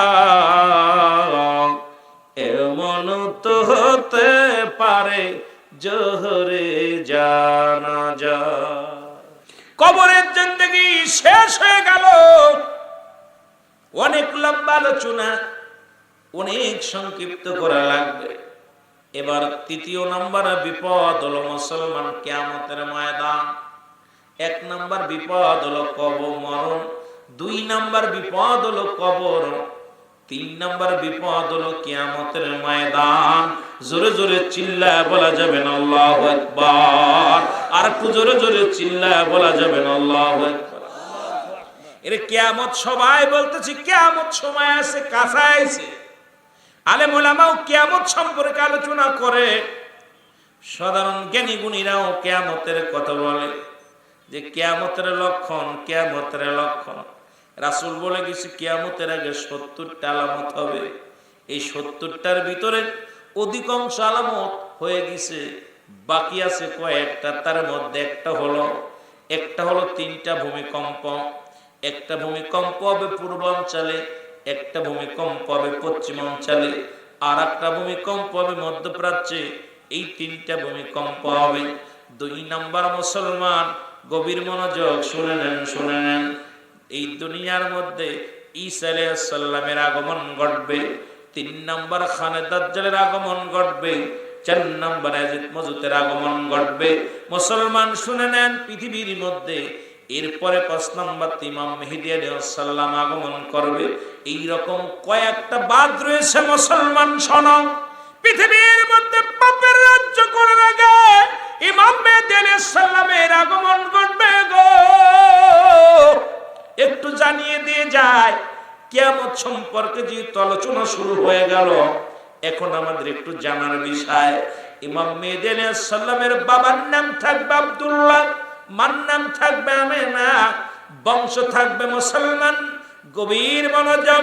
এমন তো হতে পারে জোহরে জানাজা। কবরের জিন্দেগি শেষ হয়ে গেল। অনেক লম্বা আলোচনা, অনেক সংক্ষিপ্ত করা লাগবে। এবার তৃতীয় নম্বর বিপদ হলো মুসলমান কিয়ামতের ময়দান। এক নম্বর বিপদ হলো কবর মরণ, দুই নম্বর বিপদ হলো কবর, তিন নম্বর বিপদ হলো কিয়ামতের ময়দান। জোরে জোরে চিল্লায় বলা যাবে না আল্লাহু আকবার? আর একটু জোরে জোরে চিল্লায় বলা যাবে না আল্লাহু আকবার? এর কিয়ামত সবাই বলতেছি কিয়ামত সময় আছে, কাছে আছে। আলেম ওলামাও কিয়ামত সম্পর্কে আলোচনা করে, সাধারণ জ্ঞানী গুণীরাও কিয়ামতের কথা বলে যে কিয়ামতের লক্ষণ, কিয়ামতের লক্ষণ। রাসূল বলে গেছে কিয়ামতের আগে 70টা আলামত হবে। এই 70টার ভিতরে অধিকাংশ আলামত হয়ে গেছে, বাকি আছে কয়েকটা। তার মধ্যে একটা হলো 3টা ভূমিকম্প। একটা ভূমিকম্প হবে পূর্বাঞ্চলে, একটা ভূমিকম্প হবে পশ্চিমাঞ্চলে, আর একটা ভূমিকম্প হবে মধ্যপ্রাচ্যে। এই 3টা ভূমিকম্প হবে। 2 নম্বর মুসলমান গভীর মনোযোগ শুনে নেন। এই দুনিয়ার মধ্যে ঈসা আলাইহিস সালামের আগমন ঘটবে। 3 নম্বর খানে দাজ্জালের আগমন ঘটবে। 4 নম্বর ইয়াজিদ মাজুদের আগমন ঘটবে। মুসলমান শুনে নেন, পৃথিবীর মধ্যে এরপরে 5 নম্বর ইমাম মেহেদী আলাইহিস সালাম আগমন করবে। এই রকম কয়েকটা বাদ রয়েছে মুসলমান শোনো। পৃথিবীর মধ্যে পাপের রাজ্য করার আগে ইমাম মেহেদী আলাইহিস সালামের আগমন ঘটবে গো। একটু জানিয়ে দিয়ে যায়, কিয়ামত সম্পর্কে যে আলোচনা শুরু হয়ে গেল, এখন আমাদের একটু জানার বিষয়। ইমাম মেহেদী আলাইহিস সালামের বাবার নাম থাকবে আব্দুল্লাহ, মার নাম থাকবে আমেনা, বংশ থাকবে মুসলমান। গভীর মনোযোগ,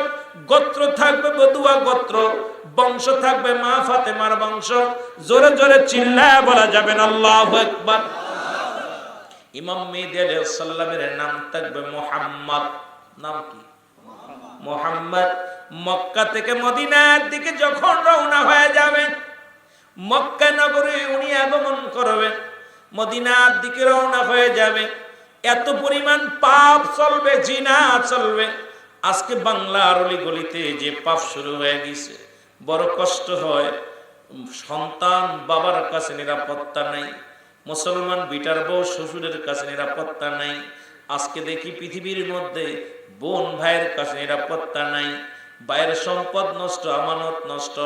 গোত্র থাকবে বদুয়া গোত্র, বংশ থাকবে মা ফাতেমার বংশ। জোরে জোরে চিল্লায় বলা যাবে না আল্লাহু আকবার? ইমাম মেহেদী আলাইহিস সালামের নাম থাকবে মুহাম্মদ। নাম কি? মুহাম্মদ। মক্কা থেকে মদিনার দিকে যখন রওনা হয়ে যাবে, মক্কা নগরে উনি আগমন করবেন, মদিনার দিকে রওনা হয়ে যাবে। এত পরিমাণ পাপ চলবে, জিনা চলবে। আজকে বাংলার অলি গলিতে যে পাপ শুরু হয়ে গেছে, বড় কষ্ট হয়। সন্তান বাবার কাছে নিরাপত্তা নাই, মুসলমান বিটার বউ শ্বশুরের কাছে নিরাপত্তা নাই। আজকে দেখি পৃথিবীর মধ্যে বোন ভাইয়ের কাছে নিরাপত্তা নাই, ভাইয়ের সম্পদ নষ্ট, আমানত নষ্ট।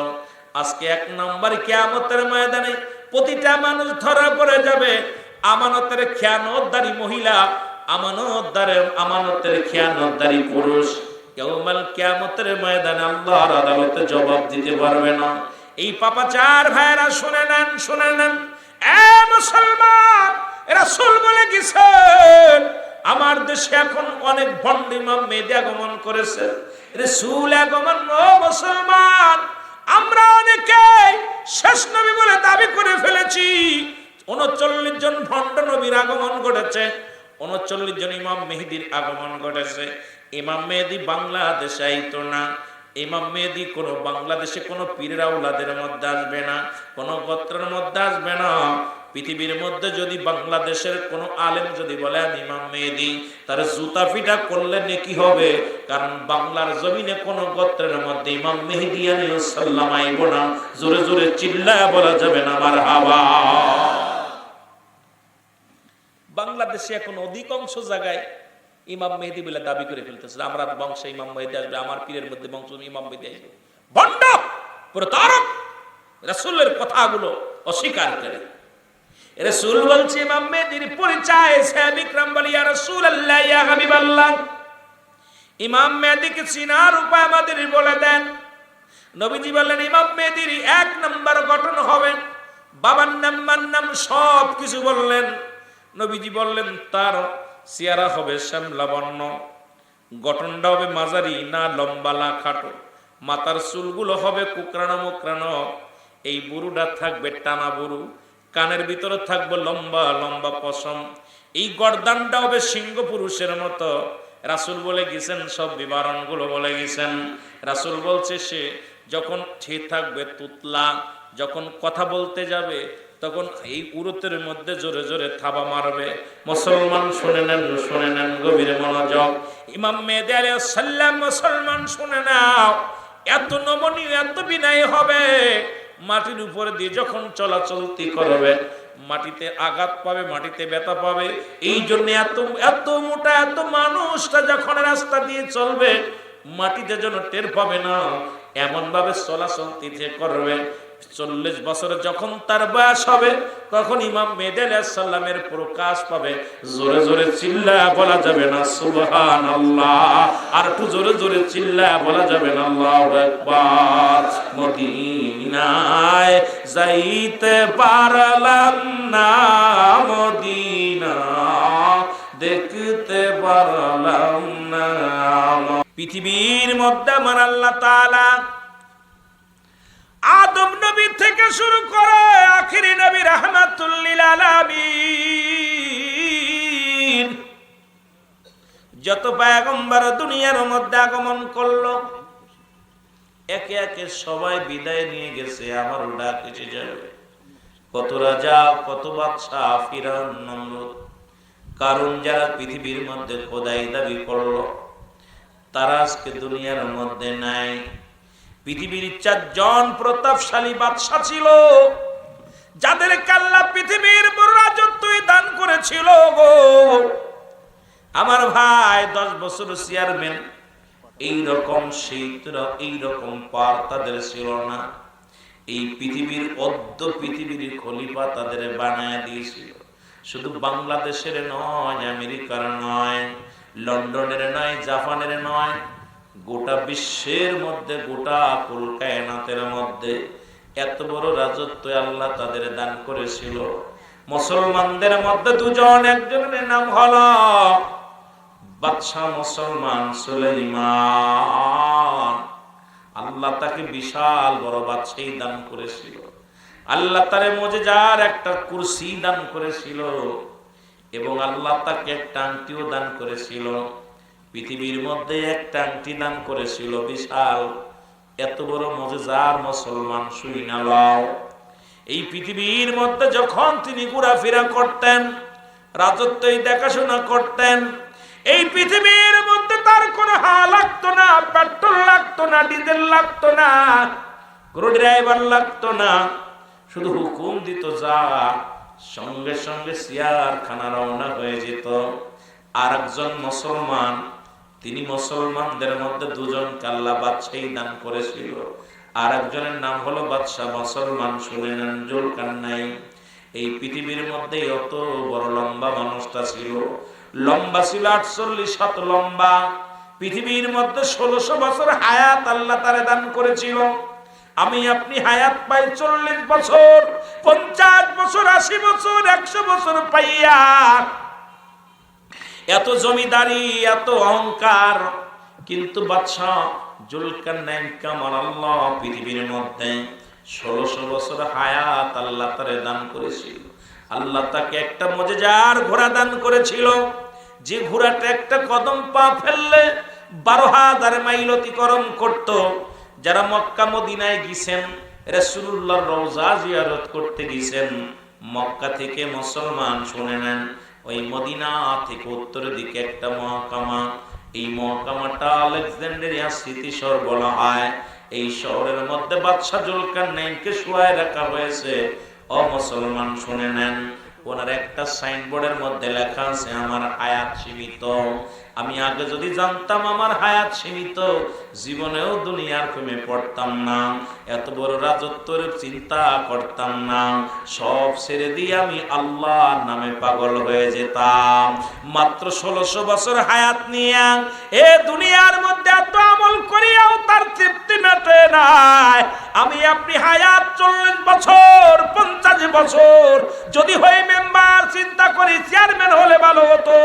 আজকে 1 নম্বর কিয়ামতের ময়দানে প্রতিটা মানুষ ধরা পড়ে যাবে। আমানতের খেয়ানতদারী মহিলা, আমানতের খেয়ানতদারী পুরুষ ইয়াউমাল কিয়ামতের ময়দানে আল্লাহর আদালতে জবাব দিতে পারবে না। এই পাপাচার ভাইরা শুনে নেন। এ মুসলমান, রাসূল বলে গেছেন আমার দেশে এখন অনেক ভণ্ড ইমাম মেহেদী আগমন করেছে। রাসূল আগমন, ও মুসলমান, আমরা অনেকেই শেষ নবী বলে দাবি করে ফেলেছি। 39 জন ভণ্ড নবীর আগমন ঘটেছে, 39 জন ইমাম মেহেদীর আগমন ঘটেছে। ইমাম মেহেদী বাংলাদেশে আইতো না। ইমাম মেহেদী কোনো বাংলাদেশে কোনো পীরের আওলাদের মধ্যে আসবে না, কোনো গোত্রের মধ্যে আসবে না। পৃথিবীর মধ্যে যদি বাংলাদেশের কোনো আলেম যদি বলে আমি ইমাম মেহেদী, তার জুতা পিটা করলে নেকি হবে। কারণ বাংলার জমিনে কোনো গোত্রের মধ্যে ইমাম মেহেদী আলাইহিস সালাম আইব না। জোরে জোরে চিল্লায় বলা যাবে না মারহাবা? বাংলাদেশে এখন অধিকাংশ জায়গায় ইমাম মেহেদী বলে দাবি করে ফেলতেছে, আমরা বংশে ইমাম মেহেদী আসবে, আমার পীরের মধ্যে বংশ ইমাম মেহেদী আসবে। ভণ্ড, প্রতারক, রাসূলের কথাগুলো অস্বীকার করে। রাসূল বলছে ইমাম মেহেদীর পরিচয়, সাহাবা ইকরাম বলে ইয়া রাসূলুল্লাহ, ইয়া হাবিবাল্লাহ, ইমাম মেহেদীকে চিনার উপায় আমাদের বলে দেন। নবীজি বললেন ইমাম মেহেদীর 1 নম্বর গঠন হবে, বাবার নাম, মার নাম, সব কিছু বললেন। নবীজি বললেন তার চেহারা হবে শ্যামলা বর্ণ, গঠনটা হবে মাঝারি, না লম্বা না খাটো, মাথার চুলগুলো হবে কুকরানো মুকরানো, এই বুরুটা থাকবে টানা বুরু, কানের ভিতরে থাকবে লম্বা লম্বা পশম, এই গর্দানটা হবে সিংহ পুরুষের মতো। রাসূল বলে গেছেন, সব বিবরণগুলো বলে গেছেন। রাসূল বলছে সে যখন ঠিক থাকবে তুতলা, যখন কথা বলতে যাবে তখন এই উরুতের মধ্যে জোরে জোরে থাবা মারবে। মুসলমান শুনে নেন গভীর মনোযোগ। ইমাম মেহেদী আলাইহিস সালাম মুসলমান শুনে নাও, এত নমনীয় এত বিনয় হবে, মাটির উপরে দিয়ে যখন চলাচলতি করবে মাটিতে আঘাত পাবে, মাটিতে ব্যথা পাবে। এই জন্য এত মোটা এত মানুষটা যখন রাস্তা দিয়ে চলবে মাটিতে যেন টের পাবে না, এমন ভাবে চলাচলতি করবে। 40 বছরে যখন তার বয়স হবে তখন ইমাম মেহেদী আলাইহিস সালামের প্রকাশ পাবে। জোরে জোরে চিল্লায়া বলা যাবে না সুবহানাল্লাহ, আর একটু জোরে জোরে চিল্লায়া বলা যাবে না আল্লাহু আকবার। মদিনায় যাইতে পারলাম না, মদিনা দেখতে পারলাম না। পৃথিবীর মধ্যে আমার আল্লাহ তাআলা আদম নবী থেকে শুরু করে আখিরি নবী রাহমাতুল লিল আলামিন যত পয়গম্বর দুনিয়ার মধ্যে আগমন করলো, একে একে সবাই বিদায় নিয়ে গেছে, আমার ডাক এসে যাবে। কত রাজা, কত বাদশাহ, ফিরআউন, নমরুদ, কারণ যারা পৃথিবীর মধ্যে খোদাই দাবি করলো তারা আজকে দুনিয়ার মধ্যে নাই। পৃথিবীর 4 জন প্রতাপশালী বাদশা ছিল, যাদেরকে আল্লাহ পৃথিবীর বড় রাজত্বই দান করেছিল গো আমার ভাই। 10 বছর চেয়ারম্যান এইরকম এইরকম পার তাদের ছিল না। এই পৃথিবীর পৃথিবীর খলিফা তাদের বানায় দিয়েছিল। শুধু বাংলাদেশের নয়, আমেরিকার নয়, লন্ডনের নয়, জাপানের নয়, গোটা বিশ্বের মধ্যে, গোটা কুল কায়নাতের মধ্যে এত বড় রাজত্ব আল্লাহ তাদের দান করেছিল। মুসলমানদের মধ্যে 2 জন, একজনের নাম হলো বাদশাহ মুসলমান সুলাইমান। আল্লাহ তাকে বিশাল বড় বাদশাহী দান করেছিল। আল্লাহ তারে মুজিজার একটা কুরসি দান করেছিল এবং আল্লাহ তাকে একটা আংটিও দান করেছিল। পৃথিবীর মধ্যে একটা আংটি দান করেছিল বিশাল। এত বড় মুজিজার মুসলমান শুই না লও। এই পৃথিবীর মধ্যে যখন তিনি ঘোরাফেরা করতেন, রাজত্বই দেখাশোনা করতেন, এই পৃথিবীর মধ্যে তার কোনো হাল লাগতো না, পেট্রোল লাগতো না, ডিজেল লাগতো না, কোনো ড্রাইভার লাগতো না, শুধু হুকুম দিত যা, সঙ্গে সঙ্গে সিয়ারখানা রওনা হয়ে যেত। আর একজন মুসলমান, তিনি মুসলমানদের মধ্যে 2 জনকে আল্লাহ বাদশাহী দান করেছিল। আর একজনের নাম হলো বাদশাহ মুসলমান শুনেন জুলকারনাইন। এই পৃথিবীর মধ্যে অত বড় লম্বা মানুষটা ছিল, লম্বা ছিল 48 হাত লম্বা। পৃথিবীর মধ্যে 1600 বছর হায়াত আল্লাহ তারে দান করেছিল। আমি আপনি হায়াত পাই 40 বছর, 50 বছর, 80 বছর, 100 বছর পাইয়া এত জমিদারি, এত অহংকার। কিন্তু বাদশাহ জুলকারনাইন কামার আল্লাহ পৃথিবীর মধ্যে 1600 বছর হায়াত আল্লাহ তারে দান করেছিল। আল্লাহ তাকে একটা মুজিজার ঘোড়া দান করেছিল, যে ঘোড়াটা একটা কদম পা ফেললে 12,000 মাইল অতিক্রম করত। যারা মক্কা মদিনায় গেছেন, রাসূলুল্লাহর রওজা জিয়ারত করতে গেছেন, মক্কা থেকে মুসলমান শুনে নেন, ওই মদিনা থেকে উত্তরের দিকে একটা মহকামা, এই মহকামাটা আলেকজান্দ্রিয়া স্মৃতিশহর বলা হয়। এই শহরের মধ্যে বাদশাহ জুলকারনাইনকে শুয়ায় রাখা হয়েছে। ও মুসলমান শুনে নেন, ওনার একটা সাইনবোর্ডের মধ্যে লেখা আছে আমার হায়াত সীমিত। আমি আগে যদি জানতাম আমার হায়াত সীমিত, জীবনেও দুনিয়ার প্রেমে পড়তাম না, এত বড় রাজত্বের চিন্তা করতাম না, সব ছেড়ে দিয়ে আমি আল্লাহর নামে পাগল হয়ে যেতাম। মাত্র 1600 বছর হায়াত নিয়ে এ দুনিয়ার মধ্যে এত আমল করিয়াও তার তৃপ্তি মেটে নাই। আমি আপনি হায়াত 40 বছর, 50 বছর যদি হই মেম্বার, চিন্তা করে করি চেয়ারম্যান হলে ভালো হতো,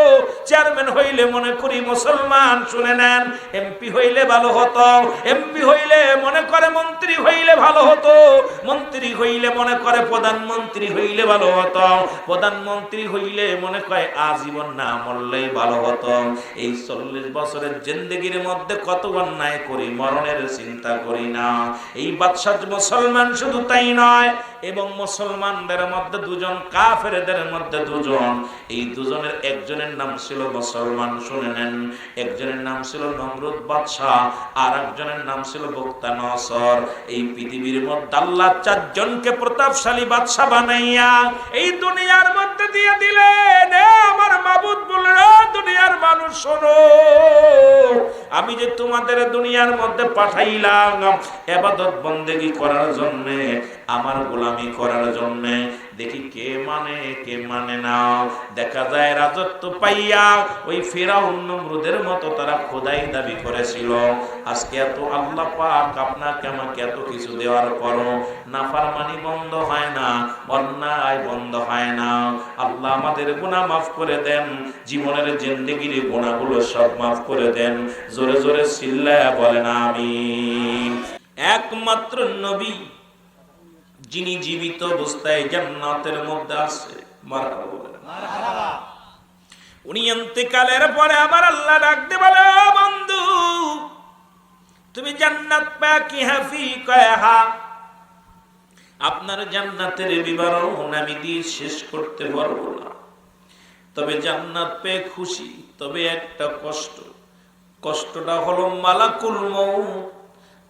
চেয়ারম্যান হইলে মনে করি মুসলমান শুনে নেন, এমপি হইলে ভালো হতো, এমপি হইলে মনে করে মন্ত্রী হইলে ভালো হতো, মন্ত্রী হইলে মনে করে প্রধানমন্ত্রী হইলে ভালো হতো, প্রধানমন্ত্রী হইলে মনে করে আজীবন না মরলেই ভালো হতো। এই 40 বছরের জিন্দেগির মধ্যে কত অন্যায় করি, মরণের চিন্তা করি না। এই বাদশা মুসলমান শুধু তাই নয়, এবং মুসলমানদের মধ্যে দুজন, কাফেরদের মধ্যে দুজন, এই দুজনের একজনের নাম ছিল মুসলমান, শুনে নেন, একজনের নাম ছিল নমরুদ বাদশা, আর একজনের নাম ছিল বুখতানসর। এই পৃথিবীর মধ্যে আল্লাহ 4 জনকে প্রতাপশালী বাদশা বানাইয়া এই দুনিয়ার মধ্যে দিয়ে দিলেন। আমার মাবুদ বললেন, দুনিয়ার মানুষ শোনো, আমি যে তোমাদের দুনিয়ার মধ্যে পাঠাইলাম ইবাদত বন্দেগী করার জন্য, আমার গোলামি করার জন্য। দেখি কে মানে কে মানে না। দেখা যায় রাজত্ব পাইয়া ওই ফিরআউন নমরুদের মতো তারা খোদাই দাবি করেছিল। আজকে এত আল্লাহ পাক আপনাকে আমাকে এত কিছু দেওয়ার পরও নাফরমানি বন্ধ হয় না, অন্যায় বন্ধ হয় না। আল্লাহ আমাদের গুনাহ মাফ করে দেন, জীবনের জিন্দেগির গুনাহগুলো সব মাফ করে দেন। জোরে জোরে চিল্লায়া বলেন আমিন। একমাত্র নবী যিনি জীবিত অবস্থায় জান্নাতের মধ্যে আছে, মারহাবা বলেন মারহাবা। উনি ইন্তেকালের পরে আমার আল্লাহ ডাকতে বলে, ও বন্ধু, তুমি জান্নাত পায়া কি হাফি কয়হা, আপনার জান্নাতের বিবরণ আমি দিয়ে শেষ করতে পারবো না। তবে জান্নাত পেয়ে খুশি, তবে একটা কষ্ট, কষ্টটা হলো মালাকুল মউত।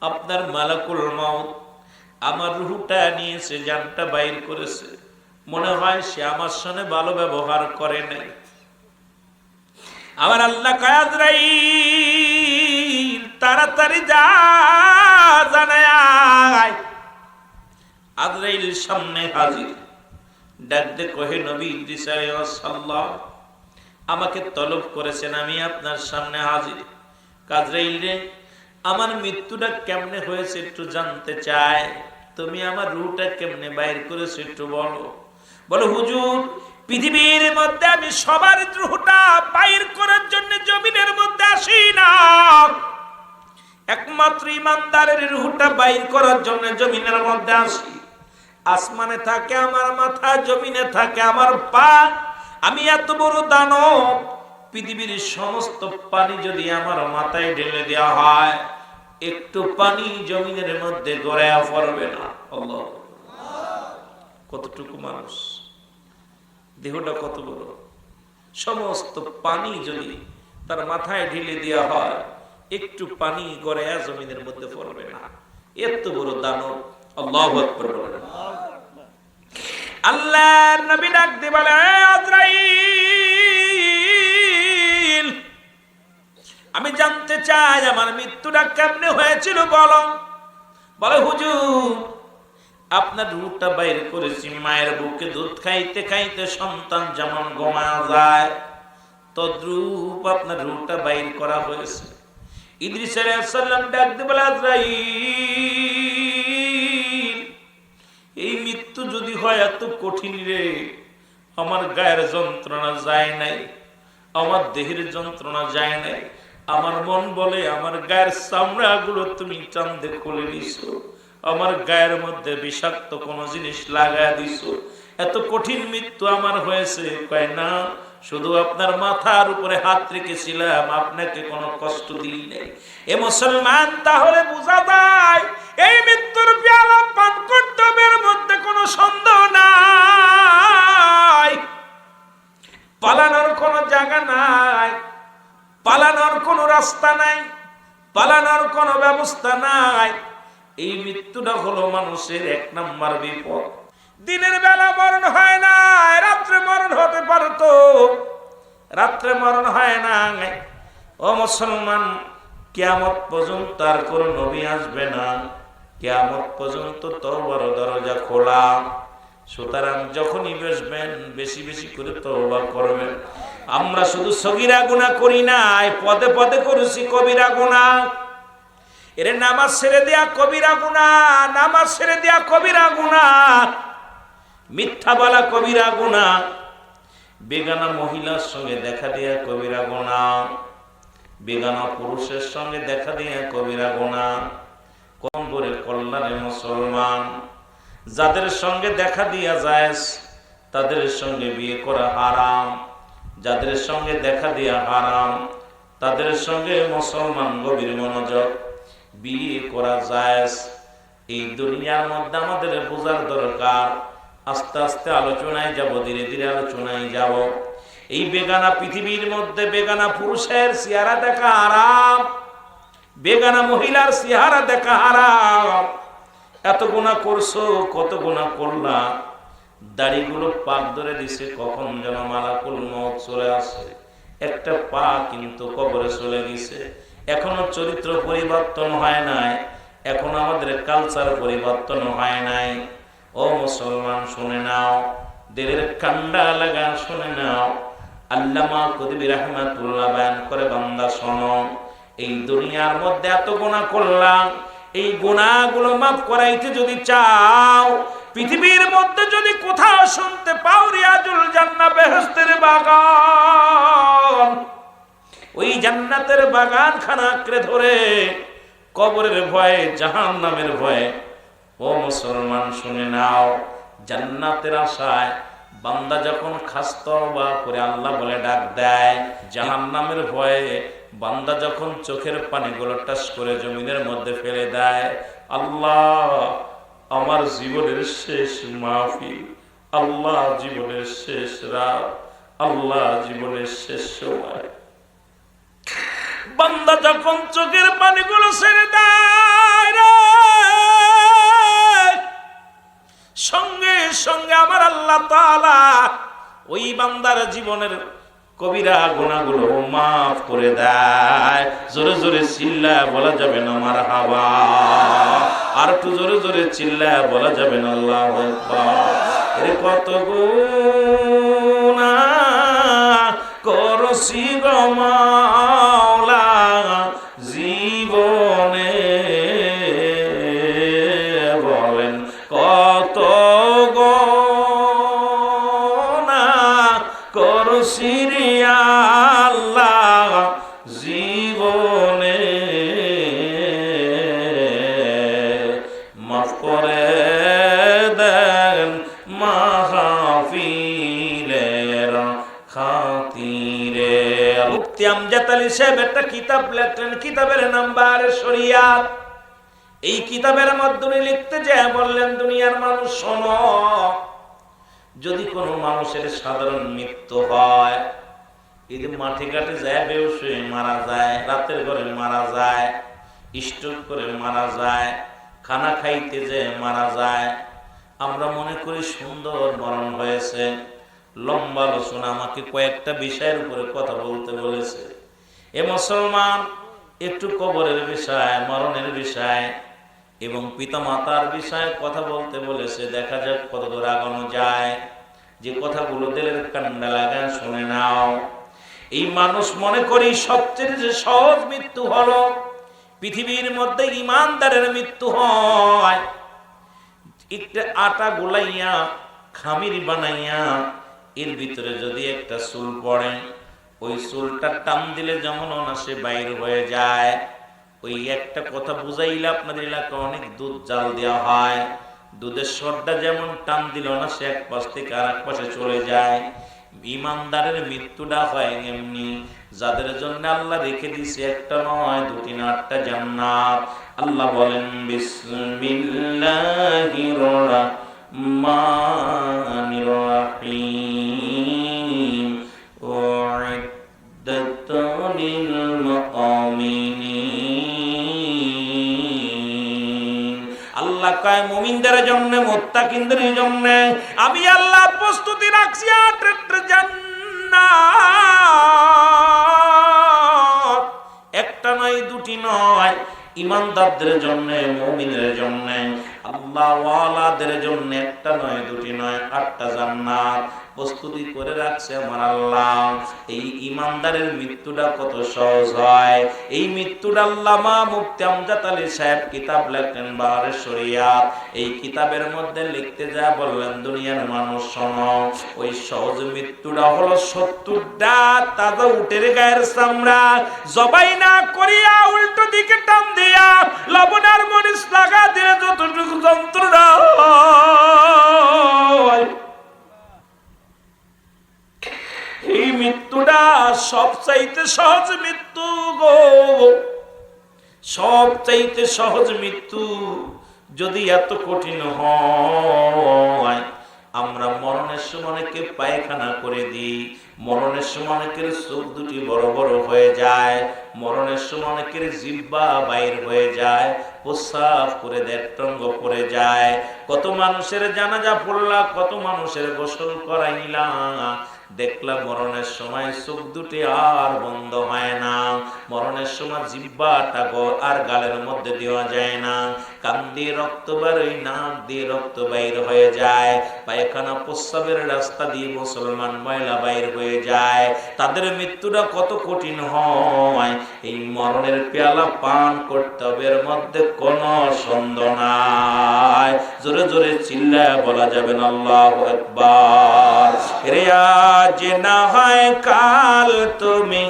আপনার মালাকুল মউত আমার রূহটা নিয়েছে, জানটা বাইর করেছে, মনে হয় সে আমার সাথে ভালো ব্যবহার করে নাই। আমার আল্লাহ কয়, আজরাইল তাড়াতাড়ি যা, জানায় আয়। আজরাইল সামনে হাজির, ডাক দে কহে, নবী ইদ্রিস আলাইহিস সালাম আমাকে তলব করেছেন, আমি আপনার সামনে হাজির। আজরাইল রে, আমার মৃত্যুটা কেমনে হয়েছে একটু জানতে চাই, তুমি আমার রূহটা কেমনে বাইর করেছো একটু বলো। বলো, হুজুর, পৃথিবীর মধ্যে আমি সবার রূহটা বাইর করার জন্য জমিনের মধ্যে আসি না, একমাত্র ইমানদারের রূহটা বাইর করার জন্য জমিনের মধ্যে আসি। আসমানে থাকে আমার মাথা, জমিনে থাকে আমার পা। আমি এত বড় দানব, পৃথিবীর সমস্ত পানি যদি আমার মাথায় ঢেলে দেওয়া হয়, একটু পানি জমিনের মধ্যে গড়ায়া পড়বে না। আল্লাহ, কতটুকু মানুষ, দেহটা কত বড়, সমস্ত পানি যদি তার মাথায় ঢেলে দেওয়া হয়, একটু পানি গড়ায়া জমিনের মধ্যে পড়বে না। এত বড় দানব। আল্লাহু আকবার বলেন। আল্লাহ নবী ডাক দিয়ে বলে, আজরাইল, আমি জানতে চাই আমার মৃত্যুটা কেমনে হয়েছিল বলো। বলে, হুজুর, আপনার রূহটা বাইর করেছি মায়ের বুকে দুধ খাইতে খাইতে সন্তান যেমন ঘুমায়া যায়, তদ্রূপ আপনার রূহটা বাইর করা হয়েছে। ইদ্রিস আলাইহিস সালাম ডাক দিয়ে বলে, আজরাইল, এই মৃত্যু যদি হয় এত কঠিন রে, আমার গায়ের যন্ত্রণা যায় নাই, আমার দেহের যন্ত্রণা যায় নাই, আমার মন বলে আমার গায়ের চামড়া গুলো তুমি চান্দে খুলে দিছো, আমার গায়ের মধ্যে বিষাক্ত কোন জিনিস লাগায় দিছো, এত কঠিন মৃত্যু আমার হয়েছে। কয় না, শুধু আপনার মাথার উপরে হাত রেখেছিলাম, আপনাকে কোনো কষ্ট দিই নাই। এ মুসলমান, তাহলে বোঝা যায় এই মৃত্যুর পেয়ালা পান কর্তব্যের মধ্যে কোনো সন্দেহ নাই, পালানোর কোনো জায়গা নাই, পালানোর কোনো রাস্তা নাই, পালানোর কোনো ব্যবস্থা নাই। এই মৃত্যুটা হলো মানুষের 1 নাম্বার বিপদ। দিনের বেলা মরণ হয় না, রাত্রে মরণ হতে পারতো, রাত্রে মরণ হয় না। ও মুসলমান, কিয়ামত পর্যন্ত আর কোন নবী আসবে না, কিয়ামত পর্যন্ত তওবার দরজা খোলা। সুতরাং যখনই বসবেন বেশি বেশি করে তওবা করবেন। আমরা শুধু সগীরা গুনাহ করি না, পদে পদে করেছি কবিরা গুনাহ। এর নামাজ ছেড়ে দেয়া কবিরা গুনাহ, নামাজ ছেড়ে দেয়া কবিরা গুনাহ, মিথ্যা বলা কবিরা গুনাহ, বেগানা মহিলার সঙ্গে দেখা দিয়া কবিরা গুনাহ, বেগানা পুরুষের সঙ্গে দেখা দিয়া কবিরা গুনাহ। কম করে কল্যাণে মুসলমান, যাদের সঙ্গে দেখা দিয়া জায়েজ তাদের সঙ্গে বিয়ে করা হারাম, যাদের সঙ্গে দেখা দিয়া হারাম তাদের সঙ্গে মুসলমান গভীর মনোযোগ, বিয়ে করা জায়েজ। এই দুনিয়ার মধ্যে আমাদের বোঝার দরকার। আস্তে আস্তে আলোচনায় যাব, ধীরে ধীরে আলোচনায় যাব। এই বেগানা পৃথিবীর মধ্যে বেগানা পুরুষের চেহারা দেখা হারাম, বেগানা মহিলার চেহারা দেখা হারাম। এত গুনাহ করছো, কত গুনাহ করলা, দাড়িগুলো পাক ধরে দিছে, কখন যেন মালাকুল মউত চলে আসে। একটা পা কিন্তু কবরে চলে গেছে। এখনো চরিত্র পরিবর্তন হয় নাই, এখন আমাদের কালচার পরিবর্তন হয় নাই। ও মুসলমান শুনে নাও, দিলের কান্ডা লাগা শুনে নাও। আল্লামা কুতুবী রাহমাতুল্লাহ বয়ান করে, বান্দা শোনো, এই দুনিয়ার মধ্যে এত গুনাহ করলাম, এই গুনাহগুলো মাফ করাইতে যদি চাও, পৃথিবীর মধ্যে যদি কোথাও শুনতে পাও রিয়াজুল জান্নাহ, বেহেশতের বাগান, ওই জান্নাতের বাগান খানা আঁকড়ে ধরে কবরের ভয়ে, জাহান্নামের ভয়ে, ও মুসলমান শুনে নাও, জান্নাতের আশায় বান্দা যখন খাস্তবা করে আল্লাহ বলে ডাক দেয়, জাহান্নামের ভয়ে বান্দা যখন চোখের পানিগুলো টাস করে জমিনের মধ্যে ফেলে দেয়, আল্লাহ আমার জীবনের শেষ মাহফিল, আল্লাহ জীবনের শেষ রাত, আল্লাহ জীবনের শেষ সময়, বান্দা যখন চোখের পানিগুলো ছেড়ে দেয় রে, সঙ্গে সঙ্গে আমার আল্লাহ তাআলা ওই বান্দার জীবনের কবিরা গুনাহগুলো মাফ করে দেয়। জোরে জোরে চিল্লায় বলা যাবে না মারহাবা, আর একটু জোরে জোরে চিল্লায় বলা যাবে না আল্লাহু আকবার। এর কত গুনাহ করছি গো মাওলা জীবনে, বলেন কত গুনাহ করছি রে আল্লাহ জীবনে, মাফ করে দেন মাহফিলের খাতিরে। মুফতি আমজাদ আলী সাহেব একটা কিতাব লেখলেন, কিতাবের নাম্বার শরিয়াত। এই কিতাবের মাধ্যমে লিখতে যায় বললেন, দুনিয়ার মানুষ শোনো, যদি কোনো মানুষের সাধারণ মৃত্যু হয়, এই যে মাঠে ঘাটে যায় বেহুশ হয়ে মারা যায়, রাতের ঘরে মারা যায়, স্ট্রোক করে মারা যায়, খানা খাইতে যে মারা যায়, আমরা মনে করি সুন্দর মরণ হয়েছে। লম্বা আলোচনা, আমাকে কয়েকটা বিষয়ের উপরে কথা বলতে বলেছে। এ মুসলমান, একটু কবরের বিষয়, মরণের বিষয় এবং পিতামাতার বিষয়ে কথা বলতে বলেছে। দেখা যাক কত দূর আগানো যায়। যে কথাগুলো দিলের কান্ডা লাগায় শুনে নাও। এই মানুষ মনে করি সবচেয়ে যে সহজ মৃত্যু হলো, পৃথিবীর মধ্যে ইমানদারের মৃত্যু হয়। একটা আটা গোলাইয়া খামির বানাইয়া এর ভিতরে যদি একটা চুল পড়ে, ওই চুলটা টান দিলে যেমন অনাসে বাইর হয়ে যায়। ওই একটা কথা বুঝাইলে আপনাদের এলাকায় অনেক দুধ জাল দেওয়া হয়, দুধের সরটা যেমন টান দিল না সে এক পাশ থেকে আর এক পাশে চলে যায়। ইমানদারের মৃত্যুটা হয় এমনি, যাদের জন্য আল্লাহ রেখে দিছে একটা নয়, দুটি না, 8টা জান্নাত। আল্লাহ বলেন, বিসমিল্লাহির রাহমানির রাহিম, উইদ্দাত লিল মুমিনিন। আল্লাহ কয় মুমিনদের জন্য, মুত্তাকিনদের জন্য আমি আল্লাহ প্রস্তুতি রাখছি 8টা জান্নাত। একটা নয়, দুটি নয়, ইমানদারদের জন্য, মুমিনের জন্য, আল্লাহ ওয়ালাদের জন্য একটা নয়, দুটি নয়, 8টা জান্নাত। ও প্রস্তুতি করে রাখছে আমার আল্লাহ। এই ইমানদারের মৃত্যুটা কত সহজ হয়। এই মৃত্যুটা আল্লামা মুফতি আমজাদ আলী সাহেব কিতাব লেখেন বাহারে শরিয়াত। এই কিতাবের মধ্যে লিখতে যা বললেন, দুনিয়ার মানুষ শোনো, ওই সহজ মৃত্যুটা হলো 70টা তাজা উটের গায়ের চামড়া জবাই না করিয়া উল্টো দিকে টান দিয়া লবণ আর মরিচ লাগা দিয়ে যতটুকু যন্ত্রণা হয়, এই মৃত্যুটা সবচাইতে সহজ মৃত্যু গো, সবচাইতে সহজ মৃত্যু। যদি এত কঠিন হয়, আমরা মরণের সময় অনেকে পায়খানা করে দিই, মরণের সময় অনেকের চোখ দুটি বড় বড় হয়ে যায়, মরণের সময় অনেকের জিহ্বা বাইর হয়ে যায়, প্রস্রাব করে দেড়টঙ্গ পড়ে যায়। কত মানুষের জানাজা পড়লা, কত মানুষের গোসল করাইলা, দেখলাম মরণের সময় চোখ দুটি আর বন্ধ হয় না, মরণের সময় জিহ্বাটা আর গালের মধ্যে দেওয়া যায় না, কান দিয়ে রক্ত বেরোয়, নাক দিয়ে রক্ত বাইর হয়ে যায়, পায়খানা প্রস্রাবের রাস্তা দিয়ে মুসলমান ময়লা বাইর হয়ে যায়। তাদের মৃত্যুটা কত কঠিন হয়। এই মরণের পেয়ালা পান করতে হবে, এর মধ্যে কোনো সন্দেহ নাই। জোরে জোরে চিল্লায় বলা যাবে না আল্লাহু আকবার। রে আজ না হয় কাল তুমি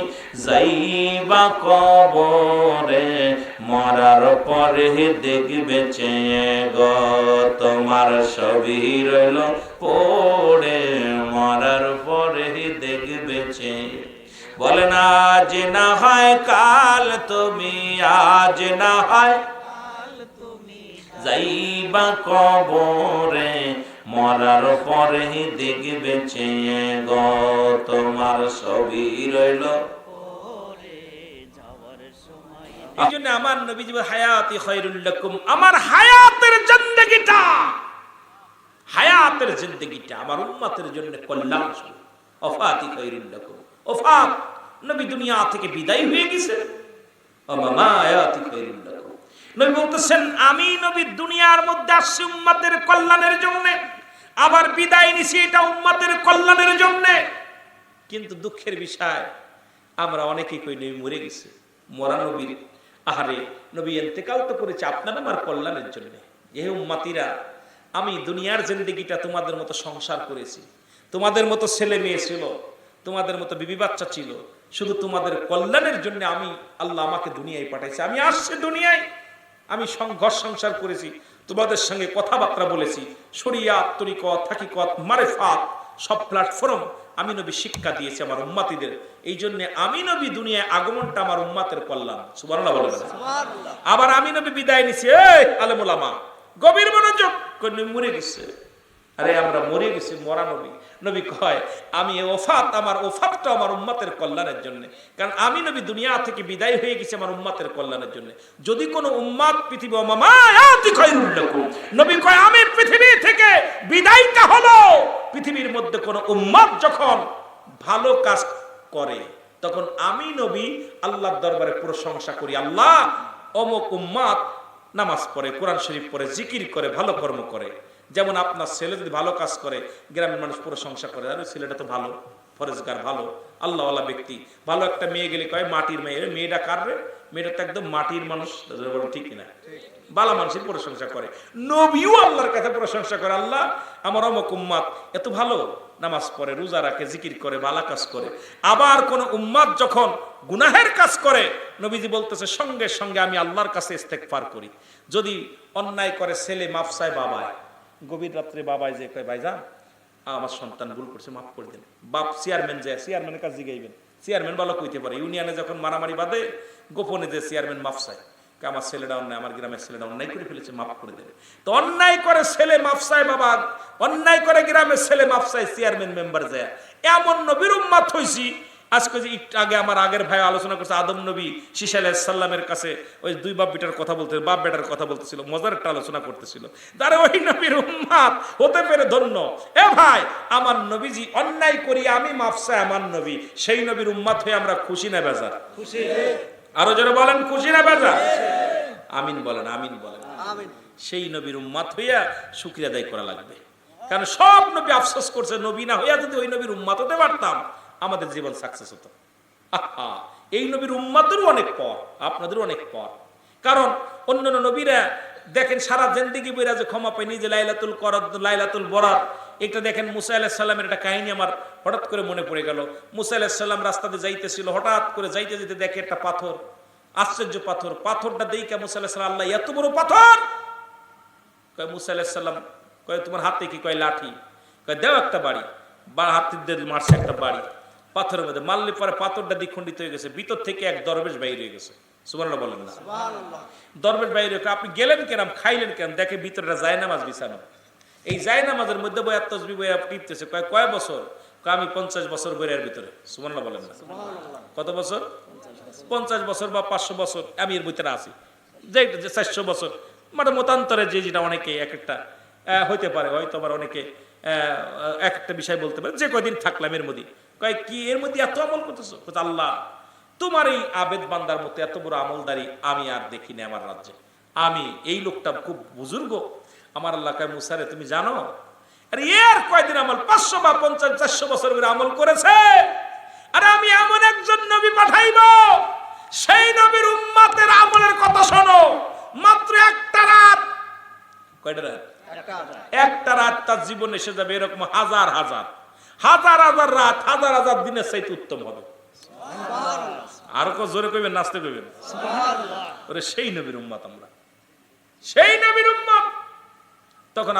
যাইবা কবরে, মরার পরে দেখবে চেয়ে গো তোমার সবই রইল পড়ে, মরার পরে দেখবে চেয়ে। বলে না আজ না হয় কাল তুমি, আজ না হয় কাল তুমি যাইবা কবরে, মরার পরে দেখবে চেয়ে গো তোমার সবই রইল পড়ে, যাওয়ার সময়। এইজন্য আমার নবীজি হায়াতি খায়রুল লাকুম, আমার হায়াতের জিন্দেগিটা, হায়াতের জিন্দেগিটা আমার উম্মতের জন্য কল্যাণ। ওফাতি খায়রুল লাকুম, ওফাত নবী দুনিয়া থেকে বিদায় হয়ে গেছে, ও মামা হায়াতি খায়রুল লাকুম। নবী বলতেছেন আমি নবী দুনিয়ার মধ্যে আসছি উম্মতের কল্যাণের জন্য, আবার বিদায় নিছি এটা উম্মতের কল্যাণের জন্য। কিন্তু দুঃখের বিষয় আমরা অনেকেই কই নবী মরে গেছে, মরা নবীর আহারে নবী ইন্তেকাল তো করেছে আপনার আমার কল্যাণের জন্য। এই উম্মতিরা, আমি দুনিয়ার জিন্দেগিটা তোমাদের মতো সংসার করেছি, তোমাদের মতো ছেলে মেয়ে ছিল, তোমাদের মতো বিবি বাচ্চা ছিল, শুধু তোমাদের কল্যাণের জন্য আমি আল্লাহ আমাকে দুনিয়ায় পাঠাইছে। আমি আসছি দুনিয়ায়, আমি ঘর সংসার করেছি, তোমাদের সঙ্গে কথাবার্তা বলেছি, শরিয়াত, তরিকত, হাকিকত, মারিফাত সব প্ল্যাটফর্ম আমি নবী শিক্ষা দিয়েছি আমার উম্মতিদের। এই জন্য আমি নবী দুনিয়ায় আগমনটা আমার উম্মতের কল্যাণ। সুবহানাল্লাহ বলেন। আবার আমি নবী বিদায় নিছি, এই আলেম ওলামা গভীর মনোযোগ, মরে গেছে। আরে আমরা মরে গেছি, মরা নবী। নবী কয় আমি ওফাত, আমার ওফাতটা আমার উম্মতের কল্যাণের জন্য, কারণ আমি নবী দুনিয়া থেকে বিদায় হয়ে গেছি আমার উম্মতের কল্যাণের জন্য। যদি কোনো উম্মত পৃথিবী, নবী কয় আমি পৃথিবী থেকে বিদায়টা হলো পৃথিবীর মধ্যে কোন উম্মত যখন ভালো কাজ করে, তখন আমি নবী আল্লাহর দরবারে প্রশংসা করি, আল্লাহ অমুক উম্মত নামাজ পড়ে, কোরআন শরীফ পড়ে, জিকির করে, ভালো কর্ম করে। যেমন আপনার ছেলে যদি ভালো কাজ করে, গ্রামের মানুষ প্রশংসা করে, আরে ছেলেটা তো ভালো, ফরেজগার, ভালো আল্লাহওয়ালা ব্যক্তি। ভালো একটা মেয়ে গেলে কয় মাটির মেয়ে, মেয়েটা কার রে, মেয়েটা তো একদম মাটির মানুষ, ঠিক কিনা? বালা মানুষের প্রশংসা করে। নবীও আল্লাহর কাছে প্রশংসা করে, আল্লাহ আমার অমুক উম্মত এত ভালো, নামাজ পড়ে, রোজা রাখে, জিকির করে, ভালো কাজ করে। আবার কোন উম্মত যখন গুনাহের কাজ করে, নবীজি বলতেছে সঙ্গে সঙ্গে আমি আল্লাহর কাছে ইস্তেগফার করি। যদি অন্যায় করে ছেলে মাফ চায় বাবায়, গভীর রাত্রে বাবায় যে কয় ভাইজান আমার সন্তান ভুল করছে, মাফ করে দেন। বাপ চেয়ারম্যান যায়, চেয়ারম্যানের কাছে জিগাইবেন, চেয়ারম্যান ভালো কইতে পারে। ইউনিয়নে যখন মারামারি বাঁধে, গোপনে যে চেয়ারম্যান মাফ চায়, আমার ছেলেটা অন্যায়, আমার গ্রামের ছেলেটা অন্যায় করে ফেলেছে, মাফ করে দেবে। তো অন্যায় করে ছেলে মাফ চায় বাবা, অন্যায় করে গ্রামের ছেলে মাফ চায় চেয়ারম্যান মেম্বার যায়। এমন নবীর উম্মত হইছি। আজকে যে একটু আগে আমার আগের ভাই আলোচনা করছে, আদম নবী শীশ আলাইহিস সালামের কাছে ওই দুই বাপ বেটার কথা বলতে, বাপ বেটার কথা বলতেছিল, মজার একটা আলোচনা করতেছিল। তারে ওই নবীর উম্মত হতে পেরে ধন্য। এ ভাই, আমার নবীজি অন্যায় করি আমি মাফ চাই আমার নবী, সেই নবীর উম্মত হয়ে আমরা খুশি না বেজার? খুশি। আরো জোরে বলেন খুশি না বেজার? আমিন বলেন, আমিন বলেন। সেই নবীর উম্মত হইয়া শুকরিয়া আদায় করা লাগবে। কারণ সব নবী আফসোস করছে, নবী না হইয়া যদি ওই নবীর উম্মত হতে পারতাম আমাদের জীবন সাকসেস হতো। আহা, এই নবীর উম্মতেরও অনেক পর, আপনাদেরও অনেক পর। কারণ অন্যান্য নবীরা দেখেন সারা জিন্দেগি বইরা যে ক্ষমা পায়নি, যে লাইলাতুল করাত, লাইলাতুল বরাত, এটা দেখেন মুসা আলাইহিস সালামের একটা কাহিনী আমার হঠাৎ করে মনে পড়ে গেল। মুসা আলাইহিস সালাম রাস্তাতে যাইতেছিল, হঠাৎ করে যাইতে যেতে দেখে একটা পাথর, আশ্চর্য পাথর। পাথরটা দেখে মুসা আলাইহিস সালাম, আল্লাহ এত বড় পাথর! কয় মুসা আলাইহিস সালাম, কয় তোমার হাতে কি? কয় লাঠি। কয় দাও একটা বাড়ি। বা হাতিদের মারছে একটা বাড়ি পাথরের মধ্যে, মারলে পরে পাথরটা দ্বিখণ্ডিত হয়ে গেছে, ভিতর থেকে এক দরবেশ বাইরে হয়ে গেছে। সুবহানাল্লাহ বলেন না? দরবেশ বাইরে, আপনি গেলেন কেন, খাইলেন কেন? দেখে ভিতরটা জায়নামাজ বিছানো। এই জায়নামাজের মধ্যে বইয়া তাসবিহ বইয়া টিপতেছে। কয় বছর? আমি 50 বছর বইয়ের ভিতরে। সুবহানাল্লাহ বলেন না? কত বছর? 50 বছর বা 500 বছর আমি এর ভিতরে আছি, যে 400 বছর, মানে মতান্তরে যে যেটা অনেকে এক একটা হইতে পারে, হয়তো আবার অনেকে এক একটা বিষয় বলতে পারে, যে কয়দিন থাকলাম এর মধ্যে। কয় কি এর মধ্যে এত আমল করতেছো? আল্লাহ তোমার এই আবেদ বান্দার মতো এত বড় আমলদারি আমি আর দেখিনি আমার রাজ্যে। আমি এই লোকটা খুব বুজুর্গ। আমার আল্লাহ কয় মুসারে তুমি জানো আরে এর কয়দিন আমল 500 বা 50 400 বছর ধরে আমল করেছে। আরে আমি এমন একজন নবী পাঠাইব, সেই নবীর উম্মতের আমলের কথা শোনো। মাত্র একটা রাত, কয়টা রাত? একটা রাত তার জীবনে এসে যাবে এরকম হাজার হাজার হাজার হাজার রাত, হাজার হাজার দিনের চাইতে উত্তম হবে। আর জোরে কইবেন, নাচতে কইবেন ওরে, সেই নবীর উম্মত আমরা, সেই নবীর উম্মত। তখন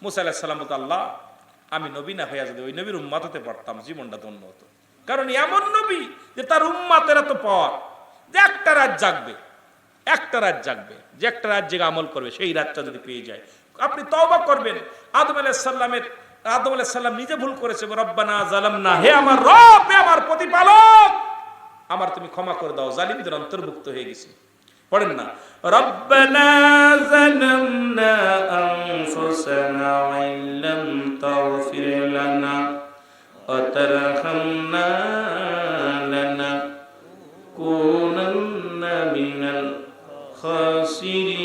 মুসা আলাইহিস সালাম বলতে, আল্লাহ আমি নবী না হইয়া যদি ওই নবীর উম্মত হতে পারতাম জীবনটা ধন্য হতো। কারণ এমন নবী যে তার উম্মতের এত পাওয়ার, যে একটা রাত জাগবে, একটা রাত জাগবে, যে একটা রাত জেগে আমল করবে, সেই রাতটা যদি পেয়ে যায় আপনি তওবা করবেন। আদম আলাইহিস সালাম নিজে ভুল করেছে, রব্বানা যালামনা, হে আমার রব, হে আমার প্রতিপালক, আমার তুমি ক্ষমা করে দাও, জালিমদের অন্তর্ভুক্ত হয়ে গেছি। পড়েন না, রব্বানা যালামনা আনফুসানা ওয়া ইল্লাম তাগফির লানা ওয়া তারহামনা লানাকুনান্না মিনাল খাসিরিন।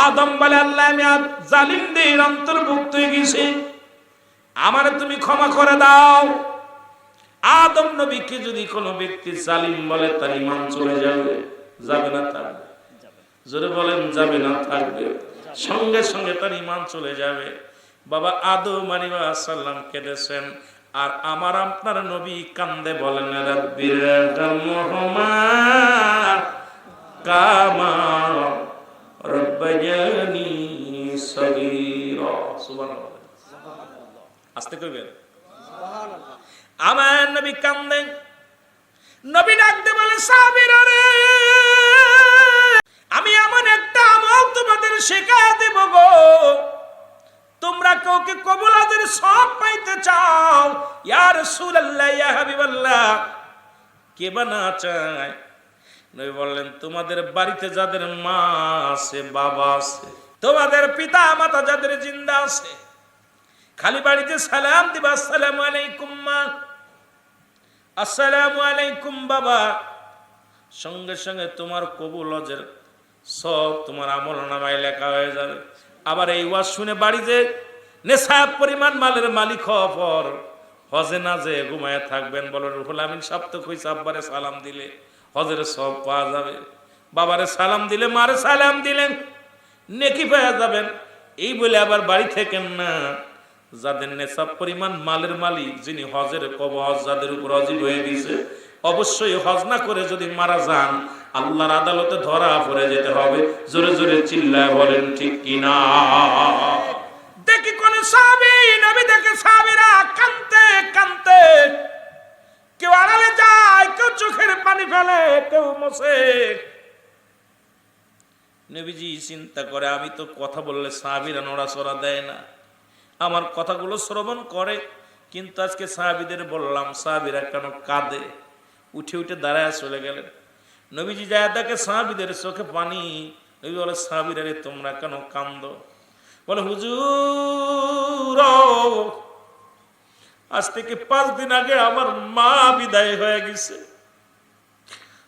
আদম বলে, আল্লাহ আমি জালিমদের অন্তর্ভুক্ত হয়ে গেছি, আমারে তুমি ক্ষমা করে দাও। আদম নবীকে যদি কোনো ব্যক্তি জালিম বলে তার ঈমান চলে যাবে, যাবে না থাকবে? জোরে বলেন, যাবে না থাকবে? সঙ্গে সঙ্গে তার ঈমান চলে যাবে। বাবা আদম আলাইহিস সালাম কেঁদেছেন, আর আমার আপনার নবী কান্দে বলেন, রাব্বির রহমহুমা কামা রাব্বায়ানি সগীরা। সুবহানাল্লাহ, আস্তে কইবেন। আমার নবী কান্দেন, নবী ডাকতে বলে, সাহাবীরা রে, আমি এমন একটা আমল তোমাদের শেখায় দেব গো, তোমরা কাউকে কবুলাদের সব পাইতে চাও। ইয়া রাসূলুল্লাহ, ইয়া হাবিবাল্লাহ, কে বা না চায়? নবী বললেন, তোমাদের বাড়িতে যাদের মা আছে, বাবা আছে, তোমাদের পিতা মাতা যাদের জিন্দা আছে, খালি বাড়িতে সালাম দিবা, আসসালামু আলাইকুম মা, আসসালামু আলাইকুম বাবা, সঙ্গে সঙ্গে তোমার কবুল হজের সব তোমার আমল নামায় লেখা হয়ে যাবে। আবার এই ওয়াজ শুনে বাড়িতে নেশাব পরিমাণ মালের মালিক হওয়ার পর হজে না যে ঘুমায় থাকবেন। বলো, রুহুল আমিন সাহেব তো কইছে আব্বারে সালাম দিলে হজের সব পাওয়া যাবে, বাবারে সালাম দিলে, মারে সালাম দিলেন নেকি পেয়ে যাবেন। এই বলে আবার বাড়ি থেকেন না। যাদের নেশাব পরিমাণ মালের মালিক, যিনি হজের কবজ যাদের উপর ওয়াজিব হয়ে গেছে, অবশ্যই হজ না করে যদি মারা যান আল্লাহর আদালতে ধরা পড়ে যেতে হবে। জোরে জোরে চিল্লায় বলেন ঠিক কিনা? দেখি কোন সাহাবী নবী দেখে সাহাবীরা কাঁদতে কাঁদতে, কেউ আড়ালে যায়, কেউ চোখের পানি ফেলে, কেউ মোছে। নবীজি চিন্তা করে, আমি তো কথা বললে সাহাবীরা নড়াচড়া দেয় না, আমার কথাগুলো শ্রবণ করে, কিন্তু আজকে সাহাবীদের বললাম, সাহাবীরা কেন কাঁদে? উঠে উঠে দাঁড়ায় চলে গেলেন। নবীজি যায় দেখে সাহাবীদের চোখে পানি। নবী বলে, সাহাবীরা রে তোমরা কেন কান্দো? বলে, হুজুর আজ থেকে 5 দিন আগে আমার মা বিদায় হয়ে গেছে,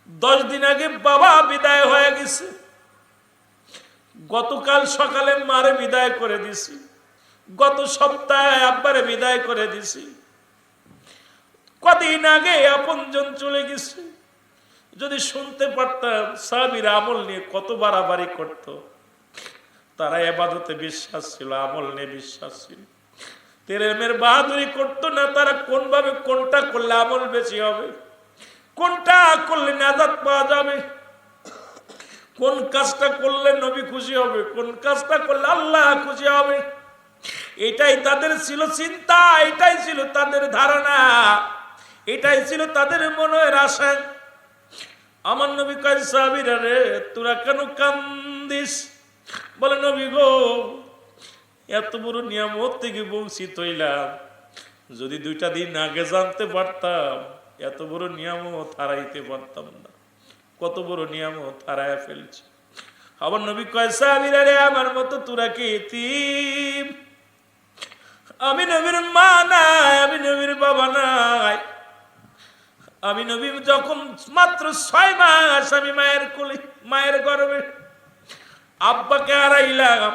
10 দিন আগে বাবা বিদায় হয়ে গেছে, গতকাল সকালে মারে বিদায় করে দিছি, গত সপ্তাহে আব্বারে বিদায় করে দিছি, কদিন আগে আপনজন চলে গেছে। যদি শুনতে পারতাম সাহাবীরা আমল নিয়ে কত বাড়াবাড়ি করত। তারা ইবাদতে বিশ্বাস ছিল, আমল নিয়ে বিশ্বাস ছিল। তেরেমের বাহাদুরি করতো না। তারা কোনভাবে কোনটা করলে আমল বেশি হবে, কোনটা করলে নাজাত পাওয়া যাবে, কোন কাজটা করলে নবী খুশি হবে, কোন কাজটা করলে আল্লাহ খুশি হবে, এটাই তাদের ছিল চিন্তা, এটাই ছিল তাদের ধারণা, এটাই ছিল তাদের মনের আশা। আমার নবী কয় সাহাবীরা রে, তোরা কেন কান্দিস? বলে নবী গো, এত বড় নিয়ামত থেকে বঞ্চিত হইলাম। যদি 2টা দিন আগে জানতে পারতাম এত বড় নিয়ামত হারাইতে পারতাম না। কত বড় নিয়ামত হারায় ফেলছি। আমার নবী কয় সাহাবীরা রে, আমার মতো তোরা কি এতিম? আমি নবীর মা নাই, আমি নবীর বাবা নাই। আমি নবী যখন মাত্র 6 মাস আমি মায়ের কোলে, মায়ের গর্ভে, আব্বাকে হারাইলাম।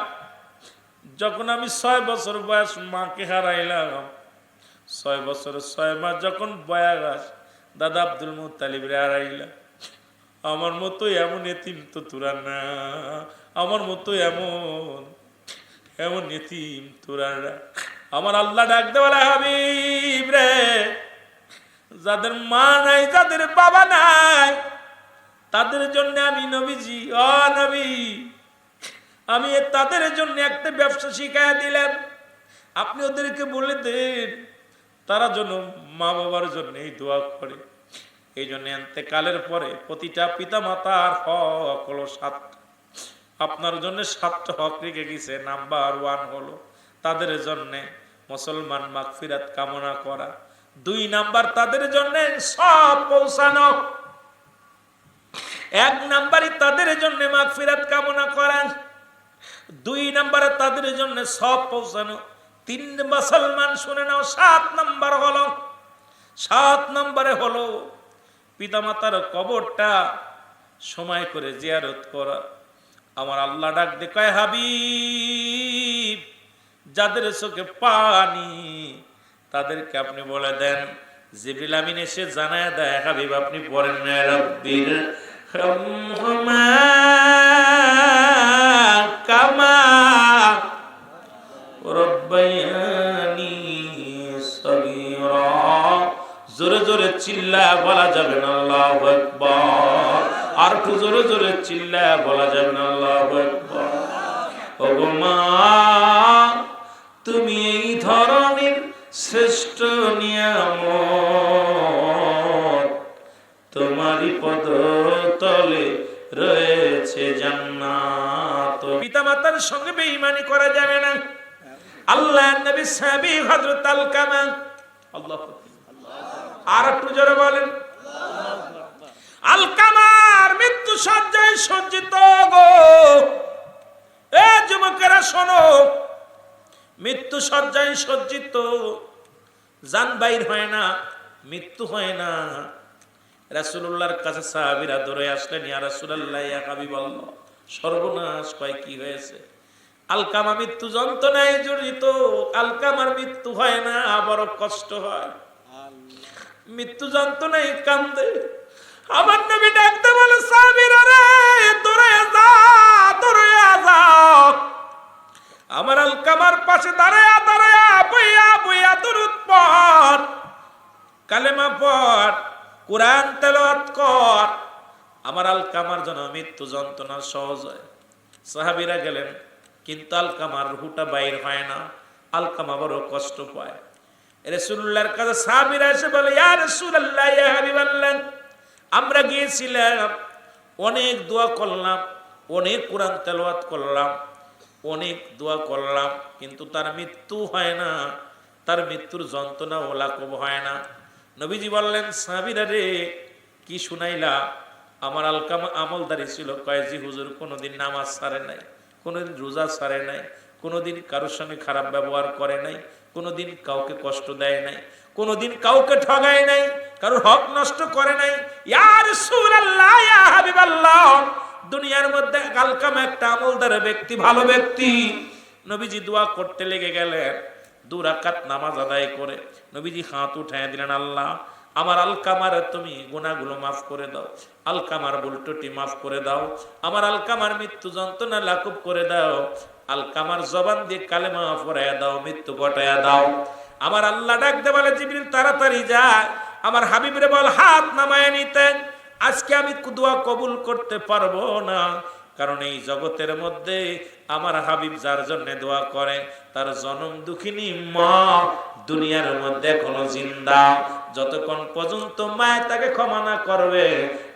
যখন আমি 6 বছর বয়স মাকে হারাইলাম। 6 বছর 6 মাস যখন বয়স দাদা আব্দুল মুত্তালিবরে হারাইলাম। আমার মতো এমন এতিম তো তোরা না, আমার মতো এমন এতিম তোরা না। আমার আল্লাহ ডাক দেওয়ালা হাবিব রে, যাদের মা নাই, যাদের বাবা নাই, তাদের জন্য আমি নবীজি, ও নবী, আমি তাদের জন্য একটা ব্যবসা শিখাইয়া দিলাম। আপনি ওদেরকে বলে দেন তারা যেন মা বাবার জন্য এই দোয়া করে। এই জন্য ইন্তেকালের পরে প্রতিটা পিতা মাতার হক হলো 7টা। আপনার জন্য 7টা হক রেখে গেছে। নাম্বার 1 হলো তাদের জন্য মুসলমান মাগফিরাত কামনা করা। 2 নাম্বার তাদের জন্য সব পৌঁছানো। 1 নাম্বারই তাদের জন্য মাগফিরাত কামনা করা, 2 নাম্বারে তাদের জন্য সব পৌঁছানো। 3 মুসলমান শুনে নাও, 7 নম্বরে হলো পিতামাতার কবরটা সময় করে জিয়ারত করা। আমার আল্লাহ ডাক দে কয় হাবিব, যাদের চোখে পানি তাদেরকে আপনি বলে দেন, জিবরিল আমিন এসে জানায় দেয়, হাবিব আপনি পড়েন না রাব্বির হামহুমা কামা রাব্বায়ানি সগীরা। জোরে জোরে চিল্লায় বলা যাবে না আল্লাহু আকবার। আর একটু জোরে জোরে চিল্লায় বলা যাবে না আল্লাহু আকবার। ওগো মা, তুমি এই ধরনের শ্রেষ্ঠ নিয়ামত, তোমারই পদতলে রয়েছে জান্নাত। পিতামাতার সঙ্গে বেঈমানি করা যাবে না। আল্লাহর নবী সাহাবী হযরত আলকামা, আল্লাহু আকবার, আর একটু জোরে বলেন, আলকামার মৃত্যু সজ্জায় সজ্জিত গো। এ যুবকেরা শোনো, মৃত্যু সজ্জায় সজ্জিত, জান বাইর হয় না, মৃত্যু হয় না। রাসূলুল্লাহর কাছে সাহাবীরা দৌড়ে আসলেন, ইয়া রাসূলুল্লাহ, ইয়া হাবিবাল্লাহ, সর্বনাশ, কয় কি হয়েছে? আলকামা মৃত্যু যন্ত্রণায় জড়িত। আলকামার মৃত্যু হয় না, বড় কষ্ট হয়, মৃত্যু যন্ত্রণায় কান্দে। আমার নবী ডাকতে বলে, সাহাবীরা রে, দৌড়ে যাও, আমার আলকামার পাশে দাঁড়ায়া বইয়া দুরূদ পড়, কালেমা পড়, কোরআন তেলাওয়াত কর, আমার আলকামার জন্য মৃত্যু যন্ত্রণা সহজ হয়। সাহাবীরা গেলেন, কিন্তু আলকামার রূহটা বাইর হয় না, আলকামা বড় কষ্ট পায়। রাসূলুল্লাহর কাছে সাহাবীরা এসে বলে, ইয়া রাসূলুল্লাহ, ইয়া হাবিবাল্লাহ, আমরা গিয়েছিলাম, অনেক দোয়া করলাম, অনেক কোরআন তেলাওয়াত করলাম, অনেক দোয়া করলাম, কিন্তু তার মৃত্যু হয় না, তার মৃত্যুর যন্ত্রণা ও লাঘব হয় না। নবীজি বললেন, সাহাবীরা রে, কি শুনাইলা? আমার আলকামা আমলদারি ছিল। কয়, জি হুজুর, কোনোদিন নামাজ ছাড়ে নাই, কোনোদিন রোজা ছাড়ে নাই, কোনোদিন কারোর সঙ্গে খারাপ ব্যবহার করে নাই, কোনোদিন কাউকে কষ্ট দেয় নাই, কোনোদিন কাউকে ঠগায় নাই, কারোর হক নষ্ট করে নাই। ইয়া রাসূলুল্লাহ, ইয়া হাবিবাল্লাহ, দুনিয়ার মধ্যে আলকামা একটা আমলদার ব্যক্তি, ভালো ব্যক্তি। নবীজি দোয়া করতে লেগে গেলেন। 2 রাকাত নামাজ আদায় করে নবীজি হাত উঠায় দিলেন, আল্লাহ আমার আলকামার তুমি গুনাহগুলো মাফ করে দাও, আলকামার ভুল ত্রুটি মাফ করে দাও, আমার আলকামার মৃত্যু যন্ত্রণা লাঘব করে দাও, আলকামার জবান দিয়ে কালেমা পড়ায়া দাও, মৃত্যু ঘটায়া দাও। আমার আল্লাহ ডাকতে বলে, জিবরিল তাড়াতাড়ি যা, আমার হাবিবরে বল হাত নামায় নিতেন। আজকে আমি দোয়া কবুল করতে পারবো না, কারণ এই জগতের মধ্যে আমার হাবিব যার জন্য দোয়া করে তার জনম দুঃখিনী মা দুনিয়ার মধ্যে এখনো জিন্দা। যতক্ষণ পর্যন্ত মায়ে তাকে ক্ষমা না করবে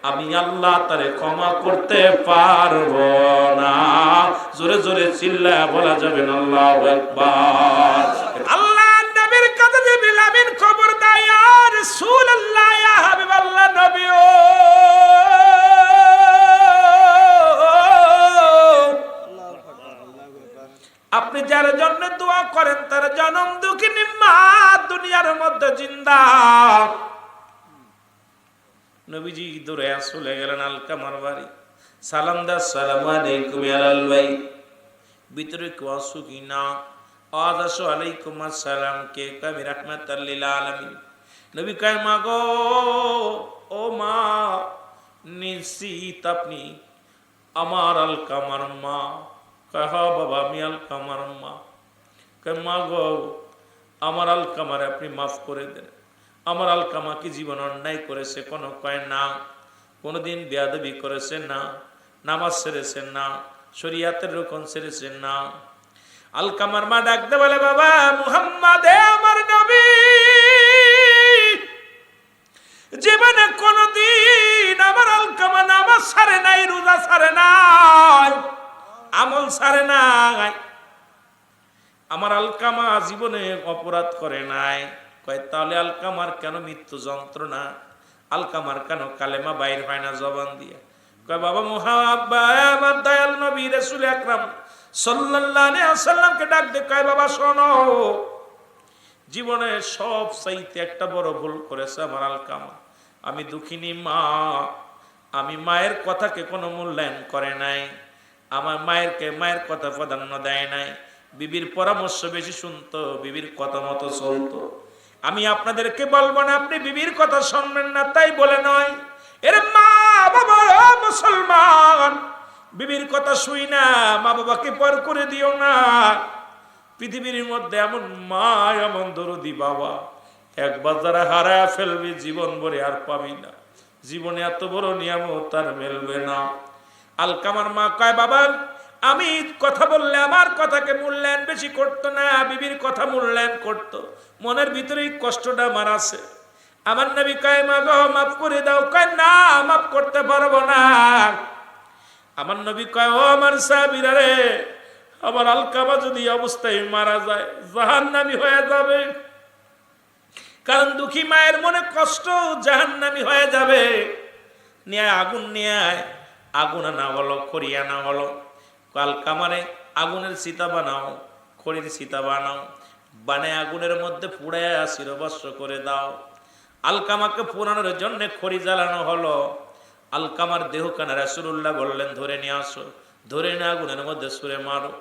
আমি আল্লাহ তারে ক্ষমা করতে পারবো না। জোরে জোরে চিল্লায়া বলা যাবে না আল্লাহু আকবার। আল্লাহ নবীর কাছে জিবরিল আমিন খবর দেয়, ইয়া রাসূলুল্লাহ, ইয়া হাবিবাল্লাহ, নবী ও আপনি যার জন্য দোয়া করেন তার জনম দুঃখিনী মা দুনিয়ার মধ্যে জিন্দা। নবীজি দূরে চলে গেলেন আলকামার বাড়ি, সালাম দা, আসসালামু আলাইকুম ইয়া আল ভাই, ভিতরে কেউ আসো কিনা? আওয়াজ আসো, আলাইকুম আসসালাম, কে? আমি রাহমাতাল লিল আলামিন। নবী কয়, মা গো, ও মা, নিশ্চিত আপনি আমার আলকামার মা? কয়, হ্যাঁ বাবা আমি আলকামার মা। কয়, মা গো, আমার আলকামারে আপনি মাফ করে দেন। আমার আলকামা কি জীবন অন্যায় করেছে? কোনো কয় না। কোনোদিন বেয়াদবি করেছে? না। নামাজ ছেড়েছেন? না। শরীয়তের রকম ছেড়েছেন? না। আলকামার মা ডাকতে বলে, বাবা মুহাম্মদ আমার নবী জীবনে কোনদিন আমার আলকামা নামাজ ছাড়ে নাই, রোজা ছাড়ে নাই, আমল ছাড়ে নাই। আমার আলকামা জীবনে অপরাধ করে নাই। কয়, তাহলে আলকামার কেন মৃত্যু যন্ত্রণা? আলকামার কেন কালেমা বাইর হয় না জবান দিয়ে? কয়, বাবা মুহাম্মদ দয়াল নবী রাসূল আকরাম সাল্লাল্লাহু আলাইহি ওয়াসাল্লামকে ডাক দে। কয়, বাবা শোনো, জীবনে সব চাইতে একটা বড় ভুল করেছে আমার আলকামা। আমি দুঃখিনী মা, আমি মায়ের কথাকে কোনো মূল্যায়ন করে নাই, আমার মায়ের কথা প্রাধান্য দেয় নাই, বিবির পরামর্শ বেশি শুনতো, বিবির কথা মতো চলতো। আমি আপনাদেরকে বলবো না আপনি বিবির কথা শুনবেন না তাই বলে নয়, এর মা বাবা মুসলমান, বিবির কথা শুই না, মা বাবাকে পর করে দিও না। পৃথিবীর মধ্যে এমন মা, এমন দরদি বাবা একবার যারা হারায় ফেলবি জীবন ভরে আর পাবি না। জীবনে এত বড় নিয়ামত তার মেলবে না। আলকামার মা কয়, বাবা আমি কথা বললে আমার কথাকে মূল্যায়ন বেশি করতো না, বিবির কথা মূল্যায়ন করতো, মনের ভিতরে কষ্টটা আমার আছে। আমার নবী কয়, মা গো মাফ করে দাও। কয়, না মাফ করতে পারবো না। আমার নবী কয়, ও আমার সাহাবীরা রে, আমার আলকামা যদি অবস্থায় মারা যায় জাহান্নামী হয়ে যাবে, কারণ দুঃখী মায়ের মনে কষ্ট, জাহান্নামী হয়ে যাবে। নিয়ে আগুন নিয়ে আয়, আগুন আনা হলো, খড়ি আনা হলো। আলকামারে আগুনের সীতা বানাও, খড়ির সীতা বানাও, বানায় আগুনের মধ্যে পুড়ায় শিরবস্ত্র করে দাও। আলকামাকে পুরানোর জন্য খড়ি জ্বালানো হলো। আলকামার দেহখানা রাসূলুল্লাহ বললেন, ধরে নিয়ে আসো, ধরে নিয়ে আগুনের মধ্যে ছুঁড়ে মারো।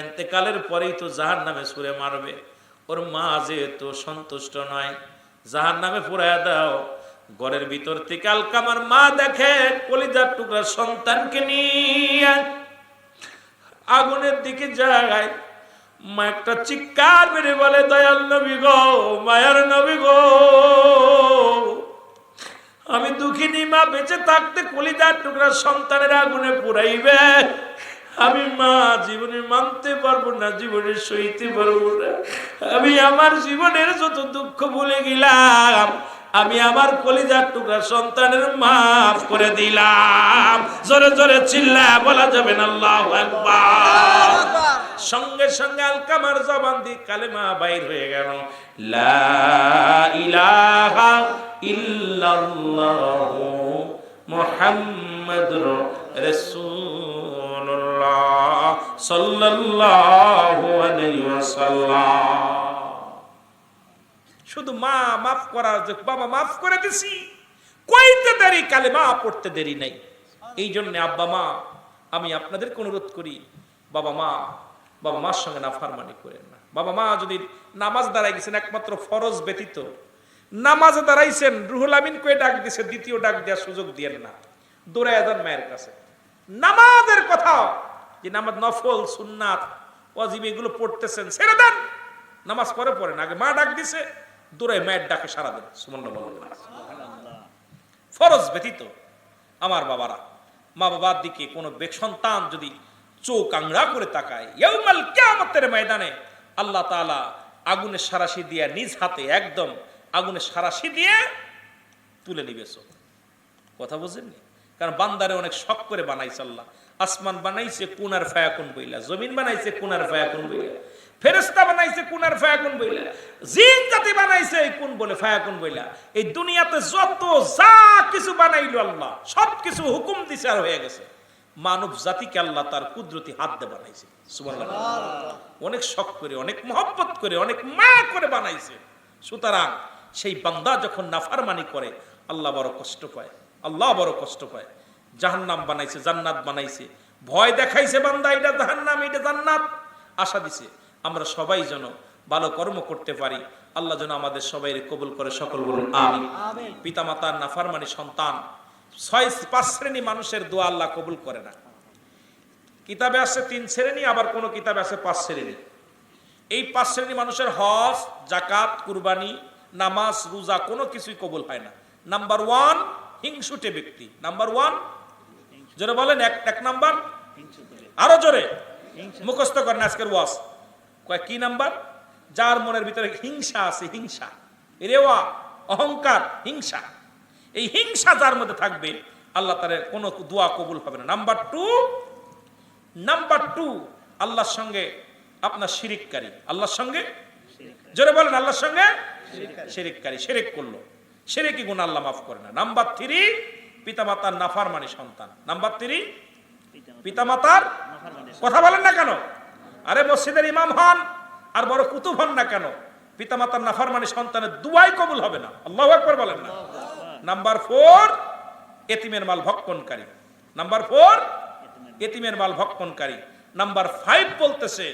ইন্তেকালের পরেই তো জাহান্নামে ছুঁড়ে মারবে। ওর মা যেহেতু সন্তুষ্ট নয়, জাহান্নামে পুরায়া দাও। ঘরের ভিতর থেকে আলকামার মা দেখে কলিজার টুকরা সন্তানকে নিয়ে আগুনের দিকে যায়। মা একটা চিৎকার মেরে বলে, দয়াল নবী গো, মায়ার নবী গো, আমি দুঃখিনী মা বেঁচে থাকতে কলিজার টুকরা সন্তানের আগুনে পুরাইবে, আমি মা জীবনে মানতে পারবো না, জীবনে সইতে পারবো না। আমি আমার জীবনের যত দুঃখ ভুলে গেলাম, আমি আমার কলিজার টুকরা সন্তানের মাফ করে দিলাম। জোরে জোরে চিল্লায়া বলা যাবে না আল্লাহু আকবার। সঙ্গে সঙ্গে আলকামার জবান দিয়ে কালেমা বাইর হয়ে গেল, লা ইলাহা ইল্লাল্লাহু মুহাম্মাদুর রাসূলুল্লাহ সাল্লাল্লাহু আলাইহি ওয়াসাল্লাম। শুধু মা মাফ করার যে বাবা মাফ করে দিছি কইতে দেরি, কালেমা পড়তে দেরি নাই। এই জন্য আব্বা মা আমি আপনাদেরকে অনুরোধ করি, বাবা মার সঙ্গে নাফরমানি করেন না। বাবা মা যদি নামাজ দাঁড়াই গেছেন একমাত্র ফরজ ব্যতীত, নামাজে দাঁড়াইছেন, রুহুল আমিন কয়ে ডাক দিছে, দ্বিতীয় ডাক দেওয়ার সুযোগ দিয়েন না, দৌড়ায় যান মায়ের কাছে। নামাজের কথা, যে নামাজ নফল সুন্নাত ওয়াজিব এগুলো পড়তেছেন ছেড়ে দেন, নামাজ পড়েন, আগে মা ডাক দিছে দৌড়ায় মায়ের ডাকে সারা দেন। সুবহানাল্লাহ। ফরজ ব্যতীত আমার বাবারা, মা বাবার দিকে কোনো সন্তান যদি চোখ আংড়া করে তাকায়, ইয়াউমাল কিয়ামতের ময়দানে আল্লাহ তাআলা আগুনের সারাশি দিয়ে নিজ হাতে একদম আগুনের সারাশি দিয়ে তুলে নিবে চোখ। কথা বুঝেননি? কারণ বান্দারে অনেক শখ করে বানাইছে আল্লাহ। আসমান বানাইছে কুন আর ফায়াকুন বইলা, জমিন বানাইছে কুন আর ফায়াকুন বইলা, ফেরেশতা বানাইছে কুন আর ফায়াকুন বইলা, জিন জাতি বানাইছে কুন বলে ফায়াকুন বইলা। এই দুনিয়াতে যত যা কিছু বানাইলো আল্লাহ সবকিছু হুকুম দিছে আর হয়ে গেছে। মানব জাতিকে আল্লাহ তার কুদরতি হাত দিয়ে বানাইছে। সুবহানাল্লাহ। অনেক শখ করে, অনেক মহব্বত করে, অনেক মায়া করে বানাইছে। সুতরাং সেই বান্দা যখন নাফরমানি করে আল্লাহ বড় কষ্ট পায়, আল্লাহ বড় কষ্ট পায়। জাহান্নাম বানাইছে, জান্নাত বানাইছে, ভয় দেখাইছে বান্দা এটা জাহান্নাম এটা জান্নাত, আশা দিছে আমরা সবাই যেন ভালো কর্ম করতে পারি। আল্লাহ যেন আমাদের সবাই কবুল করে, সকল বলুন আমিন। পিতামাতার নাফরমানি সন্তান 5 শ্রেণী মানুষের দোয়া আল্লাহ কবুল করে না। কিতাবে আছে 3 শ্রেণী, আবার কোন কিতাবে আছে 5 শ্রেণী। এই 5 শ্রেণী মানুষের হজ, যাকাত, কুরবানি, নামাজ, রোজা কোনো কিছুই কবুল হয় না। নাম্বার 1 হিংসুটে ব্যক্তি। নাম্বার 1 জোরে বলেন, এক নাম্বার, আরো জোরে মুখস্থ করেন আজকের ওয়াজ। কয় কি নাম্বার? যার মনের ভিতরে হিংসা আছে, হিংসা, রেওয়া, অহংকার, হিংসা, এই হিংসা যার মধ্যে থাকবে আল্লাহ তার কোনো দোয়া কবুল হবে না। নাম্বার 2 আল্লাহর সঙ্গে আপনার শিরিককারী, আল্লাহর সঙ্গে জোরে বলেন আল্লাহর সঙ্গে শিরিককারী, শিরিক করলো, শিরিকি গুনাহ আল্লাহ মাফ করে না। নাম্বার 3 পিতামাতার নাফরমানি সন্তান। নাম্বার 3 পিতামাতার, কথা বলেন না কেন? আরে মসজিদের ইমাম হন আর বড় কুতুব হন না কেন, পিতামাতার নাফরমানি সন্তানের দুয়াই কবুল হবে না। আল্লাহু আকবার বলেন না। নাম্বার 4 এতিমের মাল ভক্ষণকারী। নাম্বার 4 এতিমের মাল ভক্ষণকারী। নাম্বার 5 বলতেছে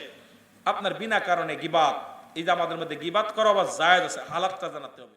আপনার বিনা কারণে গীবাত। এই যে আমাদের মধ্যে গীবাত করা আবার জায়েজ আছে, হালাতটা জানাতে হবে।